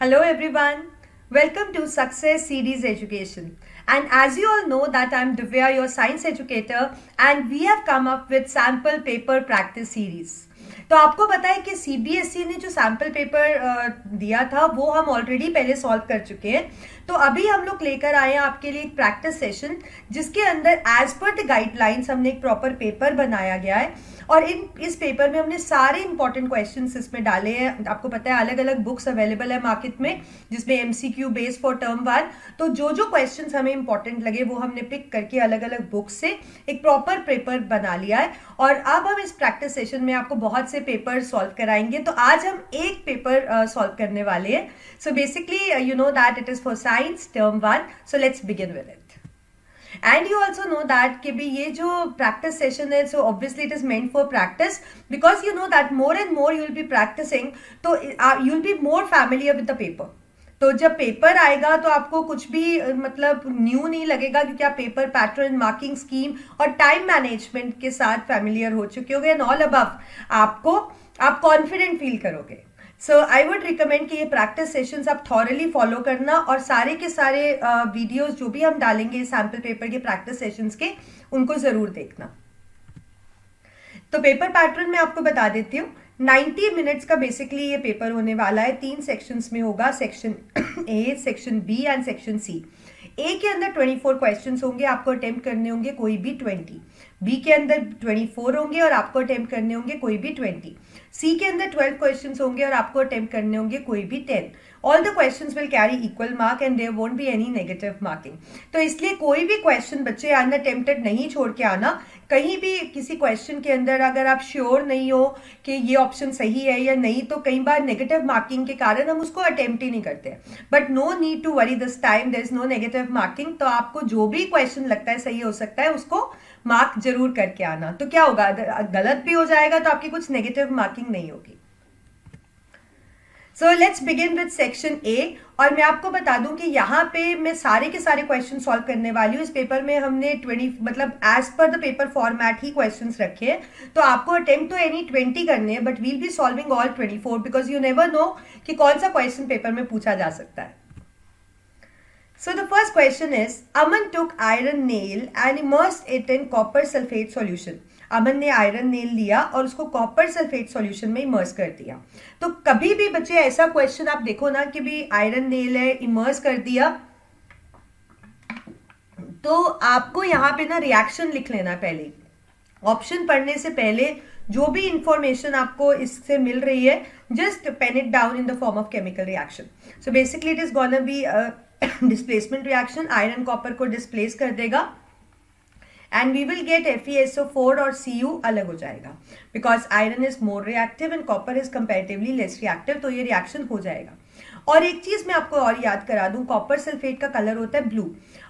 Hello everyone. Welcome to Success Series Education. And as you all know that I'm Divya, your science educator, and we have come up with sample paper practice series. तो आपको पता है कि CBSE ने जो sample paper दिया था वो हम ऑलरेडी पहले सॉल्व कर चुके हैं। तो अभी हम लोग लेकर आए हैं आपके लिए एक प्रैक्टिस सेशन जिसके अंदर एज पर द गाइडलाइंस हमने एक प्रॉपर पेपर बनाया गया है और इस पेपर में हमने सारे इंपॉर्टेंट क्वेश्चंस इसमें डाले हैं। आपको पता है अलग अलग बुक्स अवेलेबल है मार्केट में जिसमें एमसीक्यू बेस फॉर टर्म 1। तो जो क्वेश्चंस हमें इंपॉर्टेंट लगे वो हमने पिक करके अलग अलग बुक्स से एक प्रॉपर पेपर बना लिया है और अब हम इस प्रैक्टिस सेशन में आपको बहुत से पेपर सॉल्व कराएंगे। तो आज हम एक पेपर सॉल्व करने वाले हैं। So basically you know that it is for science term 1। So let's begin with it. And you also know that कि भी ये जो practice session है, so obviously it is meant for practice because you know that more and more you will be practicing, तो you will be more familiar with the paper. तो जब paper आएगा तो आपको कुछ भी मतलब न्यू नहीं लगेगा क्योंकि आप पेपर पैटर्न, मार्किंग स्कीम और टाइम मैनेजमेंट के साथ फैमिलियर हो चुके होंगे एंड ऑल अबव आप कॉन्फिडेंट फील करोगे। सो आई वुड रिकमेंड कि ये प्रैक्टिस सेशंस आप थॉरली फॉलो करना और सारे के सारे वीडियोस जो भी हम डालेंगे सैम्पल पेपर के प्रैक्टिस सेशंस के उनको जरूर देखना। तो पेपर पैटर्न मैं आपको बता देती हूँ। 90 मिनट्स का बेसिकली ये पेपर होने वाला है। 3 सेक्शंस में होगा, section A, section B and section C. A के अंदर 24 क्वेश्चंस होंगे, आपको अटेम्प्ट करने होंगे कोई भी 20। बी के अंदर 24 होंगे और आपको अटेम्प्ट करने होंगे कोई भी 20। सी के अंदर 12 क्वेश्चंस होंगे और आपको अटेम्प्ट करने होंगे कोई भी 10। All the questions will carry equal mark and there won't be any negative marking. तो इसलिए कोई भी क्वेश्चन बच्चे अनअटेम्प्टेड नहीं छोड़ के आना। कहीं भी किसी क्वेश्चन के अंदर अगर आप श्योर नहीं हो कि ये ऑप्शन सही है या नहीं तो कई बार नेगेटिव मार्किंग के कारण हम उसको अटेम्प्ट ही नहीं करते। But no need to worry this time, there is no negative marking. तो आपको जो भी क्वेश्चन लगता है सही हो सकता है उसको मार्क जरूर करके आना। तो क्या होगा, गलत भी हो जाएगा तो आपकी कुछ नेगेटिव मार्किंग नहीं होगी। सो let's begin with section A. और मैं आपको बता दूं कि यहाँ पे मैं सारे के सारे क्वेश्चन सॉल्व करने वाली हूँ। इस पेपर में हमने 20 मतलब as per the paper format ही क्वेश्चंस रखे हैं। तो आपको अटेम्प्ट तो एनी 20 करने हैं but we'll be solving all 24 because you never know कि कौन सा क्वेश्चन पेपर में पूछा जा सकता है। So the first question is, Aman took iron nail and immersed it in copper sulfate solution. अमन ने आयरन नेल लिया और उसको कॉपर सल्फेट सॉल्यूशन में इमर्स कर दिया। तो कभी भी बच्चे ऐसा क्वेश्चन आप देखो ना कि भी आयरन नेल है, इमर्स कर दिया, तो आपको यहाँ पे ना रिएक्शन लिख लेना पहले। ऑप्शन पढ़ने से पहले जो भी इंफॉर्मेशन आपको इससे मिल रही है just pen it down in the form of chemical reaction. So basically it is gonna be displacement reaction. Iron copper को डिस्प्लेस कर देगा and we will get FeSO4 और Cu अलग हो जाएगा because iron is more reactive and copper is comparatively less reactive. तो ये reaction हो जाएगा। और एक चीज मैं आपको और याद करा दूं, कॉपर सल्फेट का कलर होता है ब्लू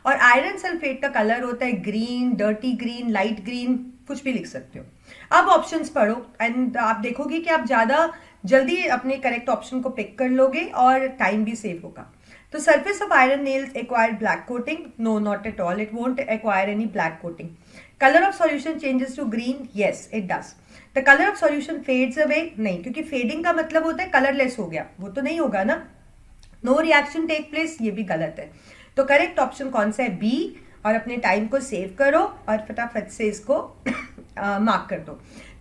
और आयरन सल्फेट का कलर होता है green, dirty green, light green, कुछ भी लिख सकते हो। अब ऑप्शंस पढ़ो एंड आप देखोगे कि आप ज्यादा जल्दी अपने करेक्ट ऑप्शन को पिक कर लोगे और टाइम भी सेव होगा। तो surface of iron nails acquire black coating? No, not at all. It won't acquire any black coating. Color of solution changes to green? Yes, it does. The color of solution fades away? नहीं, क्योंकि fading का मतलब होता है colourless हो गया, वो तो नहीं होगा ना। No reaction take place, ये भी गलत है। तो करेक्ट ऑप्शन कौन सा है? बी। और अपने टाइम को सेव करो और फटाफट से इसको मार्क कर दो।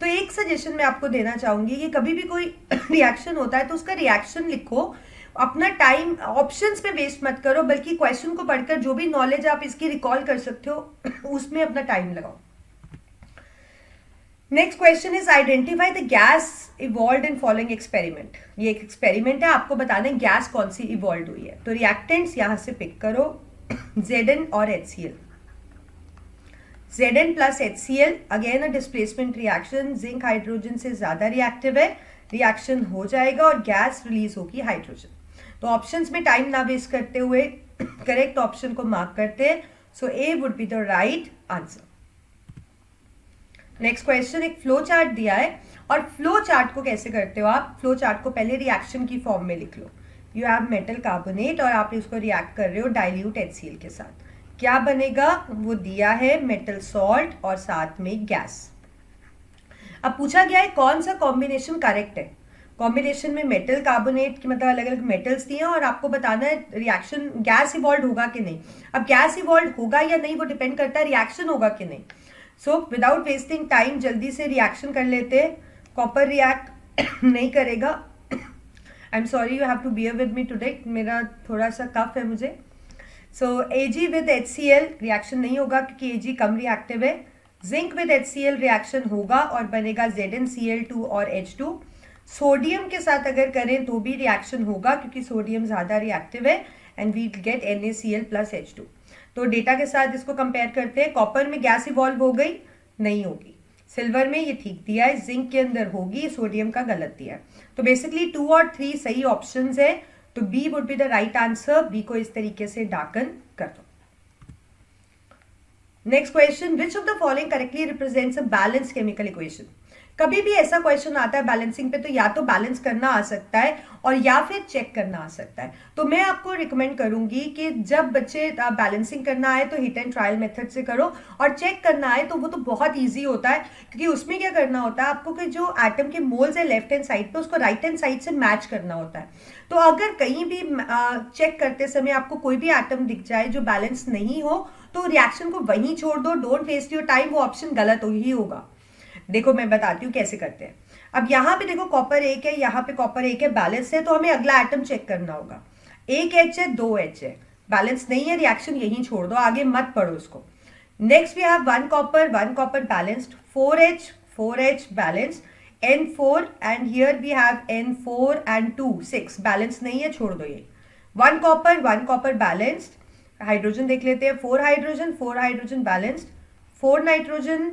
तो एक सजेशन मैं आपको देना चाहूंगी कि कभी भी कोई रिएक्शन होता है तो उसका रिएक्शन लिखो, अपना टाइम ऑप्शंस पे वेस्ट मत करो बल्कि क्वेश्चन को पढ़कर जो भी नॉलेज आप इसकी रिकॉल कर सकते हो उसमें अपना टाइम लगाओ। Next question is identify the gas evolve in following experiment. ये एक एक्सपेरिमेंट है, आपको बताना है गैस कौन सी इवॉल्व हुई है। तो रिएक्टेंट्स यहां से पिक करो, Zn और HCl। Zn प्लस HCl again uh displacement reaction, zinc hydrogen से ज्यादा रिएक्टिव है, रिएक्शन हो जाएगा और गैस रिलीज होगी हाइड्रोजन। तो ऑप्शंस में टाइम ना वेस्ट करते हुए करेक्ट ऑप्शन को मार्क करते हैं। So A would be the right answer. Next question, एक फ्लो चार्ट दिया है और फ्लो चार्ट को कैसे करते हो आप? फ्लो चार्ट को पहले रिएक्शन की फॉर्म में लिख लो। यू हैव मेटल कार्बोनेट और आप इसको रिएक्ट कर रहे हो डाइल्यूट HCl के साथ। क्या बनेगा? वो दिया है मेटल सॉल्ट और साथ में गैस। अब पूछा गया है कौन सा कॉम्बिनेशन करेक्ट है। कॉम्बिनेशन में मेटल कार्बोनेट की मतलब अलग अलग मेटल्स दिए हैं और आपको बताना है रिएक्शन गैस इवॉल्व होगा कि नहीं। अब गैस इवॉल्व होगा या नहीं वो डिपेंड करता है रिएक्शन होगा कि नहीं। सो विदाउट वेस्टिंग टाइम जल्दी से रिएक्शन कर लेते हैं। कॉपर रिएक्ट नहीं करेगा। I am sorry, you have to bear with me today, मेरा थोड़ा सा कफ है मुझे। So Ag with HCl reaction नहीं होगा क्योंकि Ag कम रिएक्टिव है। जिंक विद HCl रिएक्शन होगा और बनेगा ZnCl2 और H2। सोडियम के साथ अगर करें तो भी रिएक्शन होगा क्योंकि सोडियम ज़्यादा रिएक्टिव है and we get NaCl plus H2। तो डेटा के साथ इसको कंपेयर करते हैं। कॉपर में गैस इवॉल्व हो गई, नहीं होगी। सिल्वर में ये ठीक दिया है, जिंक के अंदर होगी, सोडियम का गलत दिया है। तो बेसिकली 2 और 3 सही ऑप्शंस है, तो B would be the right answer. B को इस तरीके से डार्कन कर दो। Next question, which of the following correctly represents a balance chemical equation. कभी भी ऐसा क्वेश्चन आता है बैलेंसिंग पे तो या तो बैलेंस करना आ सकता है और या फिर चेक करना आ सकता है। तो मैं आपको रिकमेंड करूंगी कि जब बच्चे बैलेंसिंग करना आए तो हिट एंड ट्रायल मेथड से करो, और चेक करना आए तो वो तो बहुत इजी होता है क्योंकि उसमें क्या करना होता है आपको कि जो एटम के मोल्स है लेफ्ट हैंड साइड पे उसको राइट हैंड साइड से मैच करना होता है। तो अगर कहीं भी चेक करते समय आपको कोई भी एटम दिख जाए जो बैलेंस नहीं हो तो रिएक्शन को वहीं छोड़ दो, डोंट वेस्ट योर टाइम, वो ऑप्शन गलत ही होगा। देखो मैं बताती हूँ कैसे करते हैं। अब यहाँ पे देखो कॉपर 1 है, यहाँ पे कॉपर 1 है, बैलेंस है, तो हमें अगला एटम चेक करना होगा। 1 H है, 2 H है, बैलेंस नहीं है, रिएक्शन यहीं छोड़ दो, आगे मत पढ़ो उसको। Next we have 1 copper balanced, 4 H balanced, N4 and here we have N4 and 2 6 balance नहीं है, छोड़ दो ये। 1 कॉपर बैलेंस्ड, हाइड्रोजन देख लेते हैं, 4 hydrogen balanced, 4 nitrogen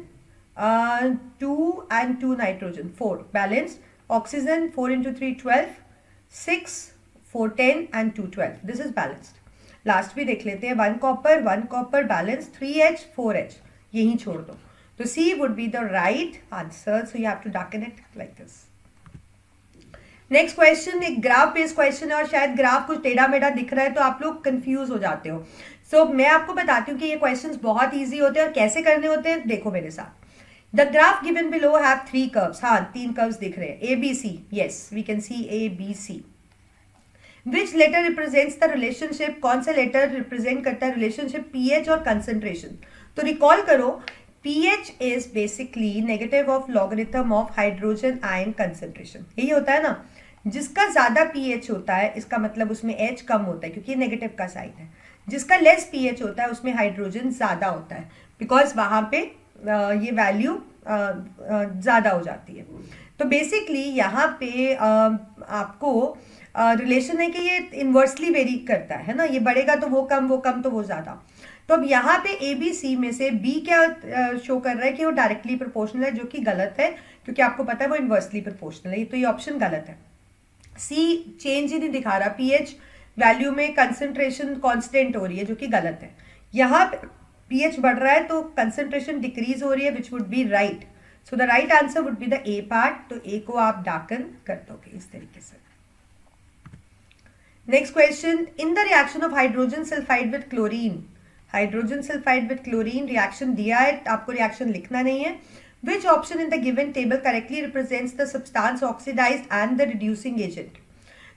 2 and 2 nitrogen, 4 balanced, oxygen 4 into 3 12, 6 4 10 and 2 12, this is balanced। Last भी देख लेते हैं, 1 कॉपर बैलेंस, 3H 4H, यही छोड़ दो। तो C would be the right answer, so you have to darken it like this। Next question एक graph based question है और शायद ग्राफ कुछ टेढ़ा मेढ़ा दिख रहा है तो आप लोग कंफ्यूज हो जाते हो। सो मैं आपको बताती हूँ कि ये क्वेश्चंस बहुत इजी होते हैं और कैसे करने होते हैं, देखो मेरे साथ। The graph given below have 3 curves, हाँ 3 curves दिख रहे हैं, A B C, yes we can see A B C। Which letter represents the relationship, कौन सा letter represent करता है relationship pH और concentration। तो recall करो pH is basically negative of logarithm of hydrogen ion concentration, यही होता है ना। जिसका ज्यादा pH होता है इसका मतलब उसमें H कम होता है क्योंकि नेगेटिव का साइन है। जिसका लेस pH होता है उसमें हाइड्रोजन ज्यादा होता है बिकॉज वहां पे ये वैल्यू ज़्यादा हो जाती है। तो बेसिकली यहाँ पे आपको रिलेशन है कि ये इन्वर्सली वेरी करता है ना, ये बढ़ेगा तो वो कम तो वो ज़्यादा। तो अब यहाँ पे ABC में से B क्या शो कर रहा है कि वो डायरेक्टली प्रोपोर्शनल है, जो कि गलत है क्योंकि आपको पता है वो इन्वर्सली प्रोपोर्शनल है, तो ये ऑप्शन गलत है। C चेंज ही नहीं दिखा रहा, pH वैल्यू में कंसंट्रेशन कांस्टेंट हो रही है जो कि गलत है। यहाँ pH बढ़ रहा है तो कंसंट्रेशन डिक्रीज हो रही है, which would be right. So the right answer would be the A part, तो A को आप डार्कन कर दोगे इस तरीके से। Next question, in the reaction of hydrogen sulphide with chlorine, hydrogen sulphide with chlorine reaction दिया है, आपको रिएक्शन लिखना नहीं है। Which option in the given table correctly represents the substance oxidised and the reducing agent.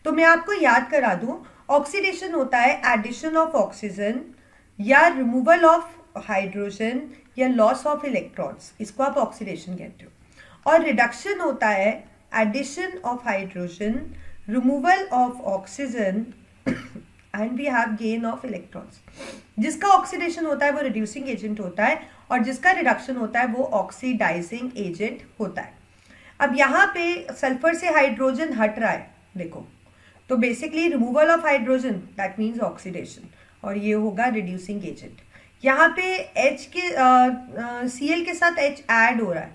तो मैं आपको याद करा दूं, ऑक्सीडेशन होता है एडिशन ऑफ ऑक्सीजन या रिमूवल ऑफ हाइड्रोजन या लॉस ऑफ इलेक्ट्रॉन्स, इसको आप ऑक्सीडेशन कहते हो। और रिडक्शन होता है addition of hydrogen, removal of oxygen and we have gain of electrons. जिसका ऑक्सीडेशन होता है वो रिड्यूसिंग एजेंट होता है और जिसका रिडक्शन होता है वो ऑक्सीडाइजिंग एजेंट होता है। अब यहाँ पे सल्फर से हाइड्रोजन हट रहा है देखो, तो basically removal of hydrogen that means oxidation और ये होगा रिड्यूसिंग एजेंट। यहाँ पे H के Cl के साथ H ऐड हो रहा है,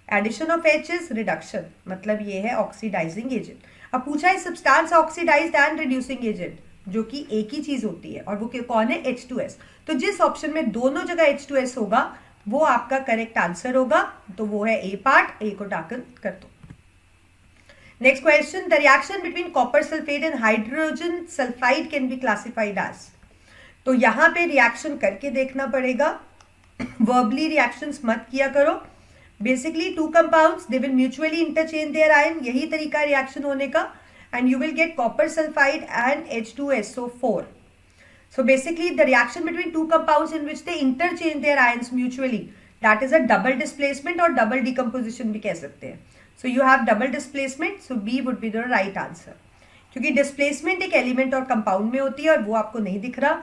addition of H is reduction, मतलब ये है ऑक्सीडाइजिंग एजेंट। अब पूछा है substance oxidised and reducing agent, जो कि एक ही चीज होती है और वो कौन है, H2S। तो जिस ऑप्शन में दोनों जगह H2S होगा वो आपका करेक्ट आंसर होगा, तो वो है A पार्ट, A को डार्कन कर दो। Next question, the reaction between copper sulphate and hydrogen sulphide can be classified as. तो यहाँ पे रिएक्शन करके देखना पड़ेगा, वर्बली रिएक्शंस मत किया करो। Basically two compounds they will mutually interchange their ion, यही तरीका रिएक्शन होने का, and you will get copper sulphide and H2SO4. So basically the reaction between two compounds in which they interchange their ions mutually, that is a double displacement or double decomposition भी कह सकते हैं. So you have double displacement, so B would be the right answer. क्योंकि displacement एक element और compound में होती है और वो आपको नहीं दिख रहा.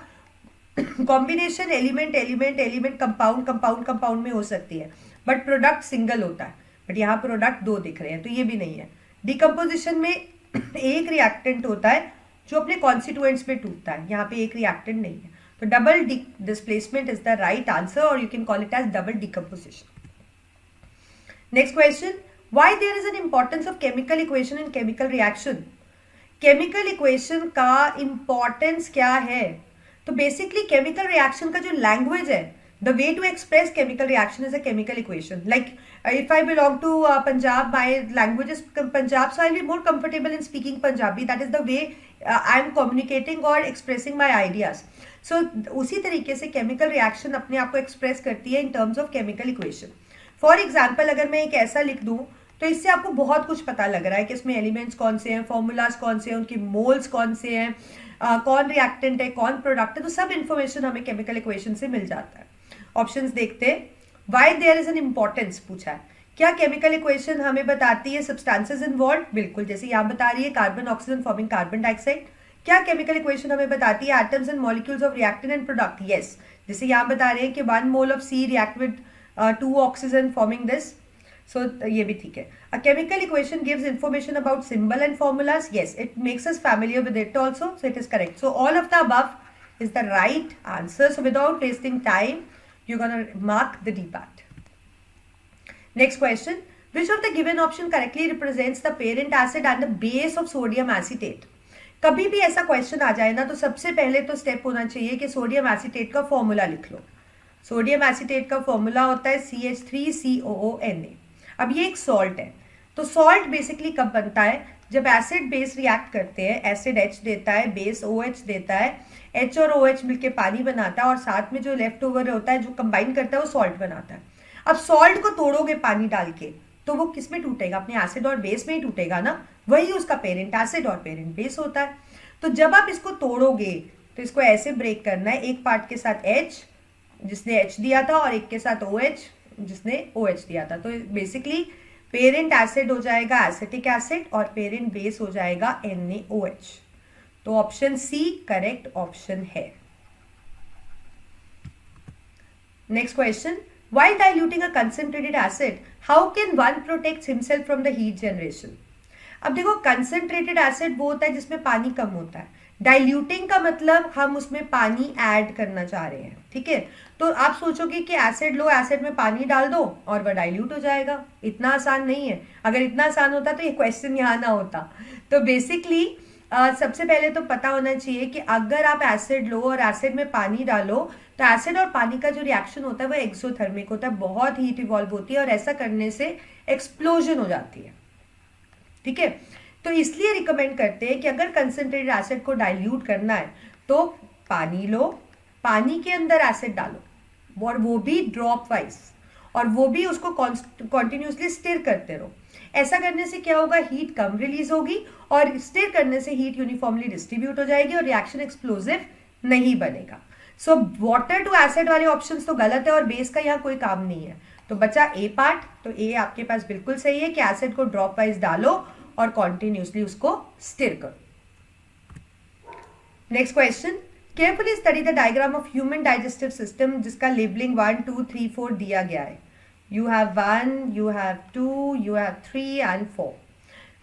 Combination element element element compound compound compound में हो सकती है, but product single होता है, but यहाँ product दो दिख रहे हैं, तो ये भी नहीं है. Decomposition में एक reactant होता है जो अपने कॉन्स्टिट्यूएंट्स में टूटता है, यहाँ पे एक रिएक्टेंट नहीं है. तो double displacement is the right answer, और you can call it as double decomposition. Next question, why there is an importance of chemical equation in chemical reaction. Chemical equation का इंपॉर्टेंस क्या है? तो बेसिकली केमिकल रिएक्शन का जो language है, the way to express chemical reaction is a chemical equation. Like if I belong to Punjab, my language is Punjab, so I'll be more comfortable in speaking Punjabi. That is the way I'm communicating or expressing my ideas. So उसी तरीके से chemical reaction अपने आप को express करती है in terms of chemical equation. For example, अगर मैं एक ऐसा लिख दूँ तो इससे आपको बहुत कुछ पता लग रहा है कि इसमें एलिमेंट्स कौन से हैं, फॉर्मूलाज कौन से हैं, उनकी मोल्स कौन से हैं, कौन रिएक्टेंट है, कौन प्रोडक्ट है, तो सब इन्फॉर्मेशन हमें केमिकल इक्वेशन से मिल जाता है. ऑप्शंस देखते हैं. Why there is an importance पूछा है. क्या केमिकल इक्वेशन हमें बताती है सब्सटेंसेस इन्वॉल्व? बिल्कुल, जैसे यहाँ बता रही है carbon oxygen forming carbon dioxide. क्या केमिकल इक्वेशन हमें बताती है atoms and molecules of reactant and product? Yes, जैसे यहाँ बता रहे हैं कि 1 mole of C react with 2 oxygen forming this. So ये भी ठीक है. Uh chemical equation gives information about symbol and formulas. Yes, it makes us familiar with it also, so it is correct. So all of the above is the right answer. So without wasting time you're going to mark the D part. Next question, which of the given option correctly represents the parent acid and the base of sodium acetate? कभी भी ऐसा question आ जाए ना तो सबसे पहले तो step होना चाहिए कि सोडियम एसीटेट का फॉर्मूला लिख लो. सोडियम एसीटेट का फॉर्मूला होता है CH3COONA. अब ये एक सॉल्ट है, तो सॉल्ट बेसिकली कब बनता है? जब एसिड बेस रिएक्ट करते हैं, एसिड H देता है, बेस OH देता है, H और OH मिलके पानी बनाता है, और साथ में जो लेफ्ट ओवर होता है जो कंबाइन करता है वो सॉल्ट बनाता है. अब सॉल्ट को तोड़ोगे पानी डाल के तो वो किस में टूटेगा? अपने एसिड और बेस में ही टूटेगा ना. वही उसका पेरेंट एसिड और पेरेंट बेस होता है. तो जब आप इसको तोड़ोगे तो इसको ऐसे ब्रेक करना है, एक पार्ट के साथ H जिसने H दिया था और एक के साथ OH जिसने OH दिया था. तो बेसिकली पेरेंट एसिड हो जाएगा एसिटिक एसिड और पेरेंट बेस हो जाएगा NaOH. तो ऑप्शन सी करेक्ट ऑप्शन है. Next question, while diluting a concentrated acid, how can one protect himself from the heat generation? अब देखो, कंसंट्रेटेड एसिड वो होता है जिसमें पानी कम होता है. डाइल्यूटिंग का मतलब हम उसमें पानी ऐड करना चाह रहे हैं, ठीक है. तो आप सोचोगे कि एसिड लो, एसिड में पानी डाल दो और वह डाइल्यूट हो जाएगा. इतना आसान नहीं है. अगर इतना आसान होता तो ये क्वेश्चन यहाँ ना होता. तो बेसिकली सबसे पहले तो पता होना चाहिए कि अगर आप एसिड लो और एसिड में पानी डालो तो एसिड और पानी का जो रिएक्शन होता है वो एक्सोथर्मिक होता है, बहुत हीट इवॉल्व होती है और ऐसा करने से एक्सप्लोजन हो जाती है, ठीक है. तो इसलिए रिकमेंड करते हैं कि अगर कंसंट्रेटेड एसिड को डाइल्यूट करना है तो पानी लो, पानी के अंदर एसिड डालो और वो भी ड्रॉप वाइज, और वो भी उसको कॉन्टिन्यूसली स्टिर करते रहो. ऐसा करने से क्या होगा? हीट कम रिलीज होगी और स्टिर करने से हीट यूनिफॉर्मली डिस्ट्रीब्यूट हो जाएगी और रिएक्शन एक्सप्लोजिव नहीं बनेगा. सो वाटर टू एसिड वाले ऑप्शंस तो गलत है और बेस का यहाँ कोई काम नहीं है. तो बचा ए पार्ट. तो ए आपके पास बिल्कुल सही है कि एसिड को ड्रॉप वाइज डालो और कॉन्टिन्यूसली उसको स्टिर करो. Next question, carefully study the diagram of human digestive system जिसका लेबलिंग 1, 2, 3, 4 दिया गया है. You have 1, you have 2, you have 3 and 4.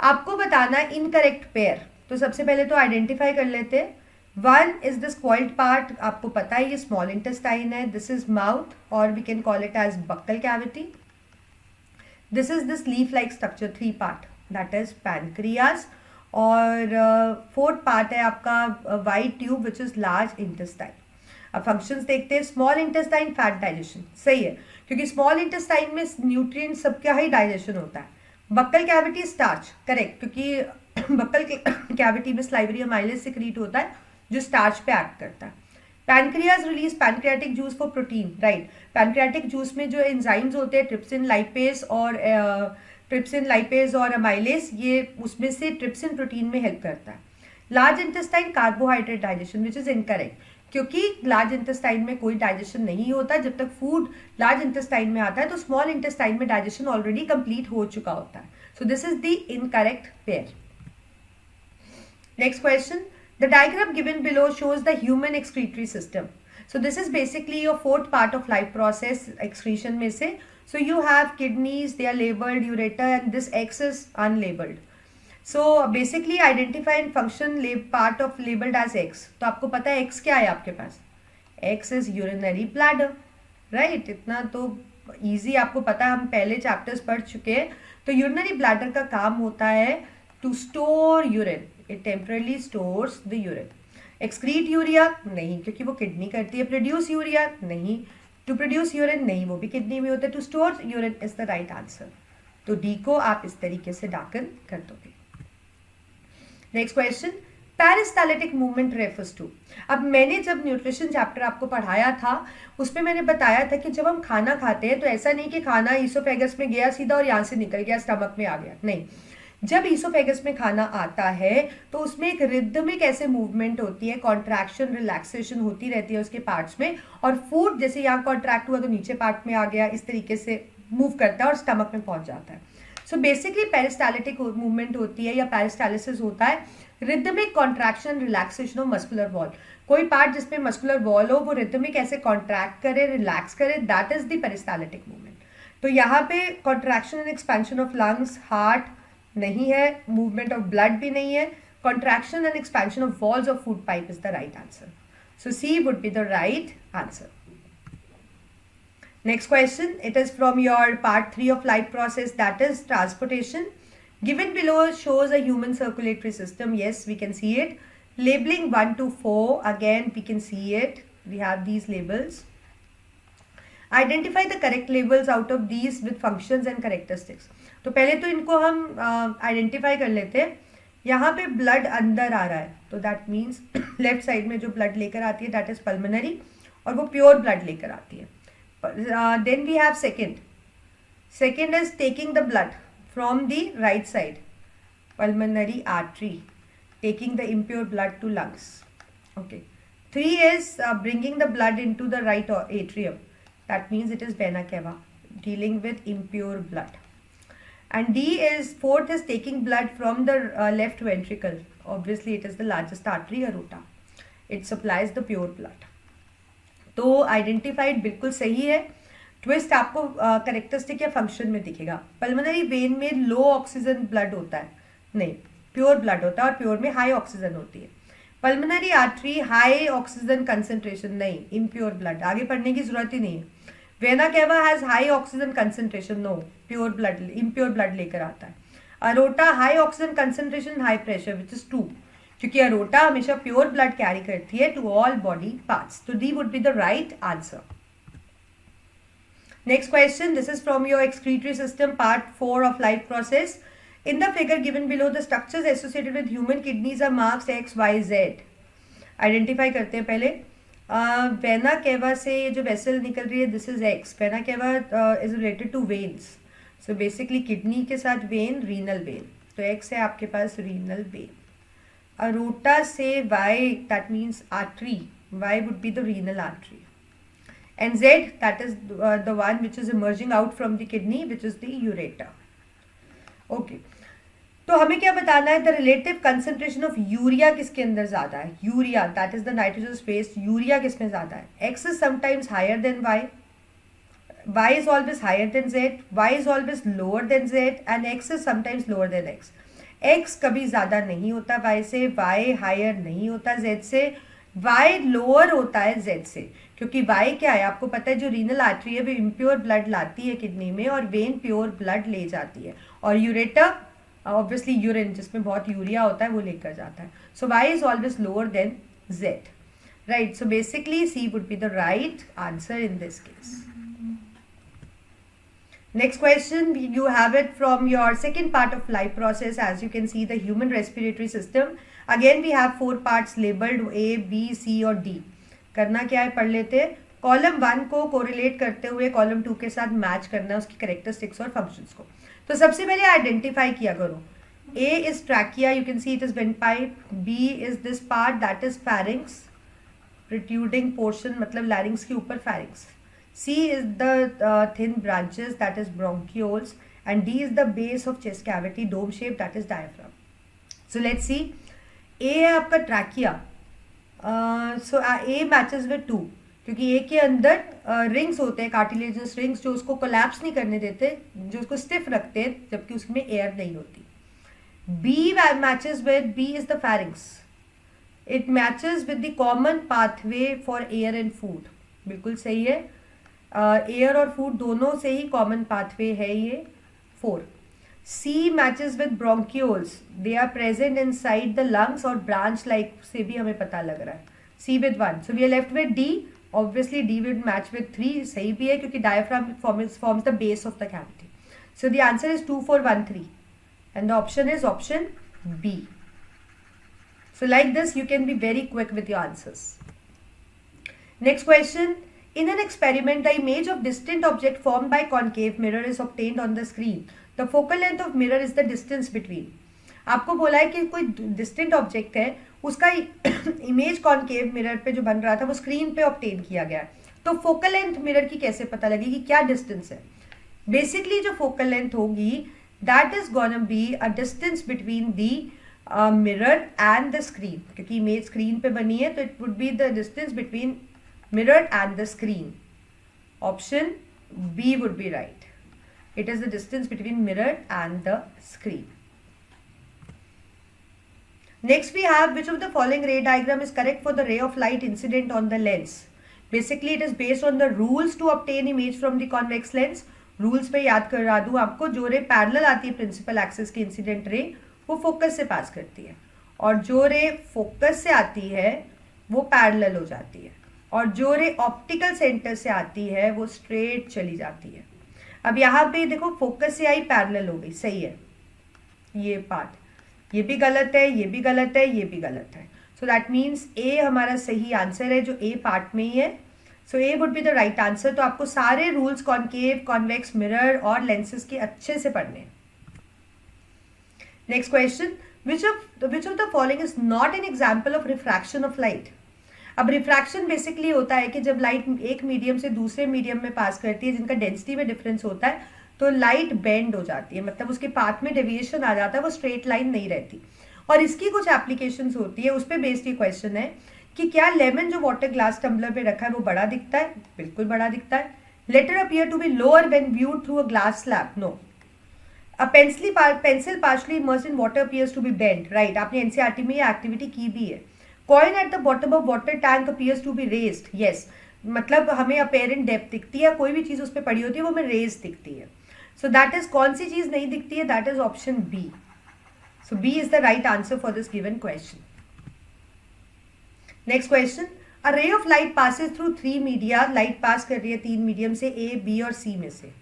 आपको बताना है इनकरेक्ट पेयर. तो सबसे पहले तो आइडेंटिफाई कर लेते हैं. 1 is the spoiled part. आपको पता है ये स्मॉल इंटेस्टाइन है. दिस इज माउथ और we can call it as buccal cavity. This is this leaf like structure 3 part, that is pancreas. और 4th पार्ट है आपका white tube which is large intestine. अब फंक्शंस देखते हैं. Small intestine fat digestion, सही है क्योंकि स्मॉल इंटेस्टाइन में न्यूट्रिएंट सबका ही डाइजेशन होता है. बक्कल कैविटी स्टार्च, करेक्ट, क्योंकि बक्कल कैविटी में स्लाइवरी अमाइलेज सिक्रीट होता है जो स्टार्च पे एक्ट करता है. Pancreas release pancreatic juice for protein, right. Pancreatic juice में जो एंजाइम्स होते हैं ट्रिप्सिन लाइपेज और अमाइलेज, ये उसमें से ट्रिप्सिन प्रोटीन में हेल्प करता है। Large intestine carbohydrate digestion which is incorrect, क्योंकि लार्ज इंटेस्टाइन में कोई डाइजेशन नहीं होता। जब तक फूड लार्ज इंटेस्टाइन में आता है तो स्मॉल इंटेस्टाइन में डाइजेशन ऑलरेडी कंप्लीट हो चुका होता है। सो this is the incorrect pair. Next question, the diagram given below shows the human excretory system. So this is basically your fourth part of life process, excretion में से. So you have kidneys, they are labeled, ureter, and this X is unlabeled. So basically identify and function part of labeled as X. तो आपको पता है X क्या है आपके पास? X is urinary bladder, right? इतना तो easy आपको पता है, हम पहले chapters पढ़ चुके हैं। तो urinary bladder का काम होता है to store urine. It temporarily stores the urine. Excrete urea नहीं, क्योंकि वो किडनी करती है। Produce urea नहीं, to produce urine नहीं, वो भी किडनी में होता है। To store urine is the right answer. तो D को आप इस तरीके से डाकन कर दोगे। Next question, peristaltic movement refers to. अब मैंने जब न्यूट्रिशन चैप्टर आपको पढ़ाया था उसमें मैंने बताया था कि जब हम खाना खाते हैं तो ऐसा नहीं कि खाना ईसोफेगस में गया सीधा और यहाँ से निकल गया स्टमक में आ गया, नहीं। जब ईसोफेगस में खाना आता है तो उसमें एक रिदमिक ऐसे मूवमेंट होती है, कॉन्ट्रैक्शन रिलैक्सेशन होती रहती है उसके पार्ट्स में, और फूड जैसे यहाँ कॉन्ट्रैक्ट हुआ तो नीचे पार्ट में आ गया, इस तरीके से मूव करता है और स्टमक में पहुंच जाता है। सो बेसिकली पेरिस्टालिटिक मूवमेंट होती है या पेरिस्टालिसिस होता है rhythmic contraction relaxation of muscular wall. कोई पार्ट जिसमें मस्कुलर वॉल हो वो रिदमिक ऐसे कॉन्ट्रैक्ट करे, रिलैक्स करे, that is the peristaltic movement. तो यहाँ पे contraction and expansion of lungs, heart नहीं है, मूवमेंट ऑफ ब्लड भी नहीं है, contraction and expansion of walls of food pipe is the right answer. So C would be the right answer. Next question, it is from your part 3 of life process, that is transportation. Given below shows a human circulatory system, yes we can see it. Labeling 1 to 4, again we can see it, we have these labels. Identify the correct labels out of these with functions and characteristics. तो पहले तो इनको हम identify कर लेते हैं। यहाँ पे ब्लड अंदर आ रहा है तो दैट मीन्स लेफ्ट साइड में जो ब्लड लेकर आती है दैट इज पल्मोनरी, और वो प्योर ब्लड लेकर आती है। Then we have second is taking the blood from the right side, pulmonary artery taking the impure blood to lungs. Okay. 3 is bringing the blood into the right atrium. That means it is vena cava, dealing with impure blood. And D is fourth is taking blood from the left ventricle. Obviously, it is the largest artery, aorta. It supplies the pure blood. तो identified बिल्कुल सही है। Twist आपको characteristic या function में दिखेगा। Pulmonary vein में लो oxygen blood होता है, नहीं, प्योर ब्लड होता है, और प्योर में हाई ऑक्सीजन होती है। Pulmonary artery high oxygen concentration, नहीं, इम्प्योर ब्लड, आगे पढ़ने की जरूरत ही नहीं है। Vena cava has high oxygen concentration, no, pure blood, impure blood लेकर आता है। Aorta high oxygen concentration, high pressure which is 2, क्योंकि अरोटा हमेशा प्योर ब्लड कैरी करती है टू ऑल बॉडी पार्ट्स। तो D would be the right answer. Next question, this is from your excretory system part 4 of life process. In the figure given below, the structures associated with human kidneys are marked X, Y, Z. Identify करते हैं पहले। Vena cava से जो vessel निकल रही है, this is X. Vena cava is related to veins, so basically kidney के साथ वेन, रीनल वेन, तो X है आपके पास रीनल वेन। अरोटा से Y, that means artery, Y would be the renal artery. And Z, that is the one which is emerging out from the kidney, which is the ureter. Okay, तो हमें क्या बताना है, the relative concentration of urea किसके अंदर ज्यादा है, urea that is the nitrogen space, urea किसमें ज्यादा है, X is sometimes higher than Y, Y is always higher than Z, Y is always lower than Z, and X is sometimes lower than X. X कभी ज्यादा नहीं होता Y से, Y higher नहीं होता जेड से, वाई लोअर होता है जेड से, क्योंकि वाई क्या है आपको पता है, जो रीनल आर्टरी है वो इम्प्योर ब्लड लाती है किडनी में और वेन प्योर ब्लड ले जाती है, और यूरेटर ऑब्वियसली यूरिन जिसमें बहुत यूरिया होता है वो लेकर जाता है। So Y is always lower than Z, right. So basically C would be the right answer in this case. Next question, you have it from your second part of life process. As you can see, the human respiratory system. Again, we have 4 parts labeled A, B, C or D. करना क्या है पढ़ लेते हैं। Column 1 को correlate करते हुए column 2 के साथ मैच करना है उसकी कैरेक्टरिस्टिक्स और फंक्शंस को। तो सबसे पहले आइडेंटिफाई किया करो। A is trachea, you can see it is windpipe. B is this part, that is pharynx, protruding portion मतलब larynx के ऊपर pharynx. C is the thin branches, that is bronchioles, and D is the base of chest cavity, dome shape, that is diaphragm. So let's see. A है आपका trachea. So A matches with 2 क्योंकि A के अंदर rings होते हैं, कार्टिलेजस rings, जो उसको collapse नहीं करने देते, जो उसको स्टिफ रखते हैं, जबकि उसमें एयर नहीं होती। B matches with B is the pharynx. It matches with the common pathway for air and food. बिल्कुल सही है। एयर और फूड दोनों से ही कॉमन पाथवे है ये। 4. C matches with bronchioles. They are present inside the lungs और branch like से भी हमें पता लग रहा है। C with 1. So we are left with D. Obviously D will match with 3. सही भी है क्योंकि diaphragm forms the base of the cavity. So the answer is 2, 4, 1, 3. And the option is option B. So like this, you can be very quick with your answers. Next question. In an experiment, the image of distant object formed by concave mirror is obtained on the screen. The focal length of mirror is the distance between. आपको बोला है कि कोई distant object है, उसका image concave mirror पे जो बन रहा था वो screen पे obtain किया गया है। तो focal length mirror की कैसे पता लगेगी, क्या distance है? Basically जो focal length होगी, that is gonna be a distance between the mirror and the screen. क्योंकि image screen पे बनी है तो it would be the distance between mirror and the screen. Option B would be right. It is the distance between mirror and the screen. Next we have, which of the following ray diagram is correct for the ray of light incident on the lens? Basically it is based on the rules to obtain image from the convex lens. Rules पे याद करा दूँ आपको, जो ray parallel आती है principal axis की incident ray वो फोकस से पास करती है, और जो रे फोकस से आती है वो पैरेलल हो जाती है, और जो रे ऑप्टिकल सेंटर से आती है वो स्ट्रेट चली जाती है। अब यहाँ पे देखो फोकस से आई पैरेलल हो गई, सही है। ये पार्ट ये भी गलत है, ये भी गलत है, ये भी गलत है। सो दैट मीन्स ए हमारा सही आंसर है जो ए पार्ट में ही है। So A would be the right answer. तो आपको सारे रूल्स कॉन्केव, कॉन्वेक्स, मिरर और लेंसेज के अच्छे से पढ़ने हैं। Next question, which of the following is not an example of refraction of light. अब रिफ्रैक्शन बेसिकली होता है कि जब लाइट एक मीडियम से दूसरे मीडियम में पास करती है जिनका डेंसिटी में डिफरेंस होता है तो लाइट बेंड हो जाती है, मतलब उसके पाथ में डेविएशन आ जाता है, वो स्ट्रेट लाइन नहीं रहती। और इसकी कुछ एप्लीकेशंस होती है, उस पर बेस्ड ये क्वेश्चन है कि क्या लेमन जो वाटर ग्लास टम्बलर पे रखा है वो बड़ा दिखता है? बिल्कुल बड़ा दिखता है। Letter appear to be lower when viewed through a glass slab? No. A pencil partially immersed in water appears to be bend? Right, आपने एनसीईआरटी में ये एक्टिविटी की भी है। Coin at the bottom of water tank appears to be raised? Yes, मतलब हमें apparent depth दिखती है, कोई भी चीज उस पर पड़ी होती है वो हमें रेज दिखती है। सो दैट इज, कौन सी चीज नहीं दिखती है? That is option B. So B is the right answer for this given question. Next question, a ray of light passes through 3 media. Light pass कर रही है 3 मीडियम से, ए, बी और सी में से।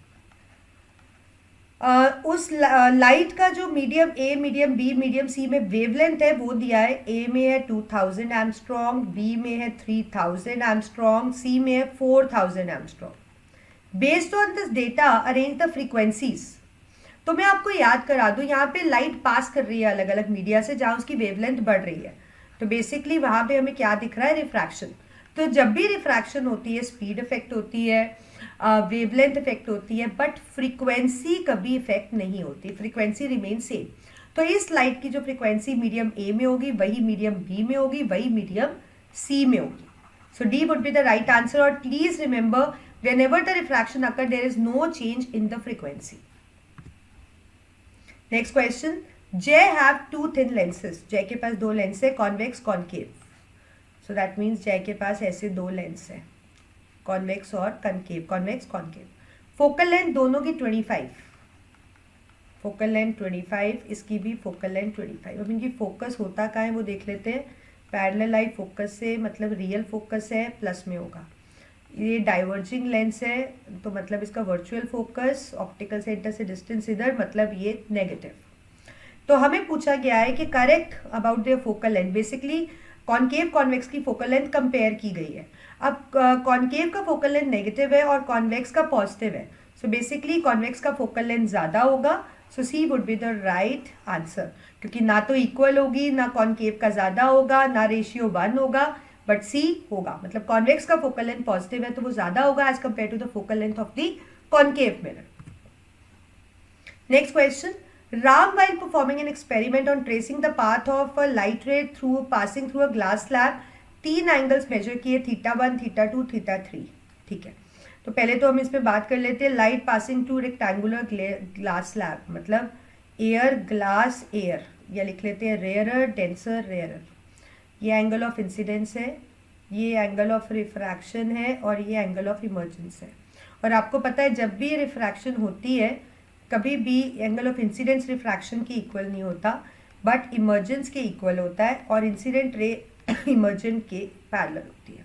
उस लाइट का जो medium A, medium B, medium C में वेवलेंथ है वो दिया है। ए में है 2000 एंगस्ट्रॉम, बी में है 3000 एंगस्ट्रॉम, सी में है 4000 angstrom. Based on this data arrange the frequencies. तो मैं आपको याद करा दूं, यहाँ पे लाइट पास कर रही है अलग अलग मीडिया से जहाँ उसकी वेवलेंथ बढ़ रही है, तो बेसिकली वहाँ पे हमें क्या दिख रहा है? रिफ्रैक्शन। तो जब भी रिफ्रैक्शन होती है स्पीड इफेक्ट होती है, वेवलेंथ इफेक्ट होती है, बट फ्रीक्वेंसी कभी इफेक्ट नहीं होती, फ्रीक्वेंसी रिमेन सेम। तो इस लाइट की जो फ्रीक्वेंसी मीडियम ए में होगी वही मीडियम बी में होगी, वही मीडियम सी में होगी। So D would be the right answer. और please remember, whenever the refraction occurs there is no change in the frequency. Next question, Jay have 2 thin lenses. जय के पास 2 लेंस है, convex, concave. So that means जय के पास ऐसे 2 lens है, convex और concave, convex concave. Focal length दोनों की 25, फोकल लेंथ 25, इसकी भी फोकल लेंथ 25। अब इनकी फोकस होता कहाँ है वो देख लेते हैं। पैरेलल लाइट फोकस से मतलब रियल फोकस है, प्लस में होगा। ये डाइवर्जिंग लेंस है तो मतलब इसका वर्चुअल फोकस, ऑप्टिकल सेंटर से डिस्टेंस इधर, मतलब ये नेगेटिव। तो हमें पूछा गया है कि correct about their focal length. Basically concave convex की फोकल लेंथ कंपेयर की गई है। अब कॉनकेव का फोकल लेंथ नेगेटिव है और कॉन्वेक्स का पॉजिटिव है, सो बेसिकली कॉन्वेक्स का फोकल लेंथ ज़्यादा होगा, so C would be the right answer, क्योंकि ना तो इक्वल होगी, ना कॉनकेव का ज़्यादा होगा, ना रेशियो 1 होगा, बट सी होगा, मतलब कॉन्वेक्स का फोकल लेंथ पॉजिटिव है तो वो ज़्यादा होगा as compare to the focal length of the concave mirror. Next question. Ram, while performing an experiment on tracing the path of a light ray passing through a glass slab, 3 angles measure किए, θ1, θ2, θ3। ठीक है, तो पहले तो हम इस पे बात कर लेते हैं। Light passing through rectangular glass slab, मतलब एयर ग्लास एयर, या लिख लेते हैं रेयरर डेंसर रेयरर। ये एंगल ऑफ इंसिडेंस है, ये एंगल ऑफ रिफ्रैक्शन है और ये एंगल ऑफ इमर्जेंस है। और आपको पता है जब भी रिफ्रैक्शन होती है कभी भी एंगल ऑफ इंसिडेंस रिफ्रैक्शन के इक्वल नहीं होता, बट इमर्जेंस के इक्वल होता है, और इंसिडेंट रे इमर्जेंट के पैरेलल होती है।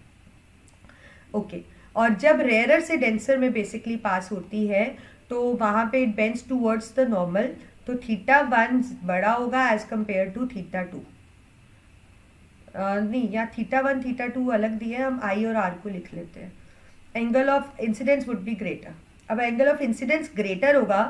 ओके, और जब रेयरर से डेंसर में बेसिकली पास होती है तो वहाँ पे it bends towards the normal, तो θ1 बड़ा होगा एज कम्पेयर टू θ2। नहीं, यहाँ θ1 θ2 अलग दिए, हम आई और आर को लिख लेते हैं। Angle of incidence would be greater. अब एंगल ऑफ इंसिडेंस ग्रेटर होगा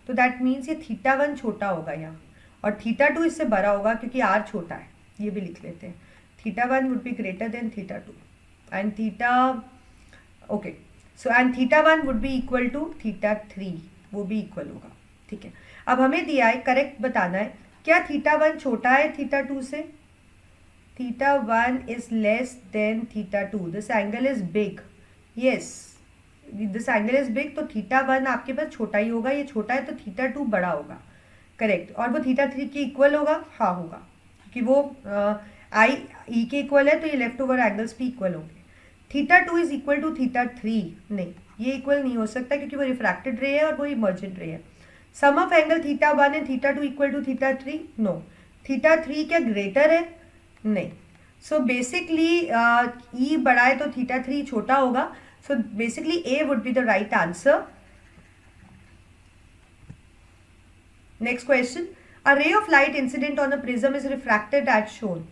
तो दैट मीन्स ये θ1 छोटा होगा यहाँ, और θ2 इससे बड़ा होगा क्योंकि r छोटा है, ये भी लिख लेते हैं। θ1 would be greater than θ2 and okay, so and θ1 would be equal to θ3, वो भी इक्वल होगा। ठीक है, अब हमें दिया है करेक्ट बताना है, क्या θ1 छोटा है θ2 से? θ1 is less than θ2, this angle is big, yes this angle is big, तो θ1 आपके पास छोटा ही होगा, ये छोटा है तो θ2 बड़ा होगा, करेक्ट। और वो θ3 के इक्वल होगा, हाँ होगा, क्योंकि वो आई ई के इक्वल है तो ये लेफ्ट ओवर एंगल्स भी इक्वल होंगे। θ2 इज इक्वल टू θ3, नहीं ये इक्वल नहीं हो सकता क्योंकि वो रिफ्रैक्टेड रे है और वो इमर्जेंट रे है। Sum of angle θ1 and θ2 equal to θ3, no. θ3 क्या ग्रेटर है? नहीं। सो बेसिकली ई बड़ा है तो θ3 छोटा होगा, so basically A would be the right answer. Next question. A ray of light incident on a prism is refracted as shown.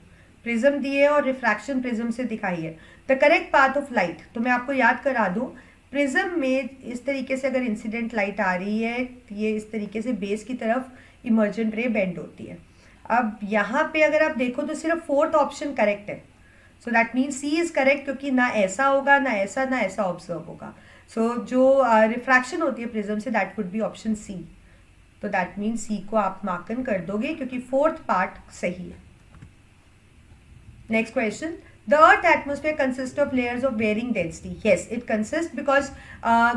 Prism दिए और refraction prism से दिखाई है। The correct path of light, तो मैं आपको याद करा दूं, प्रिज्म में इस तरीके से अगर इंसिडेंट लाइट आ रही है, ये इस तरीके से बेस की तरफ इमर्जेंट रे बेंड होती है। अब यहाँ पे अगर आप देखो तो सिर्फ 4th ऑप्शन करेक्ट है, so that means C is correct, क्योंकि ना ऐसा होगा ना ऐसा ना ऐसा ऑब्जर्व होगा। सो जो रिफ्रैक्शन होती है प्रिज्म से that would be option C, तो दैट मीन्स सी को आप मार्कन कर दोगे क्योंकि 4th पार्ट सही है। Next question. The Earth atmosphere consists of layers of varying density. Yes, it consists because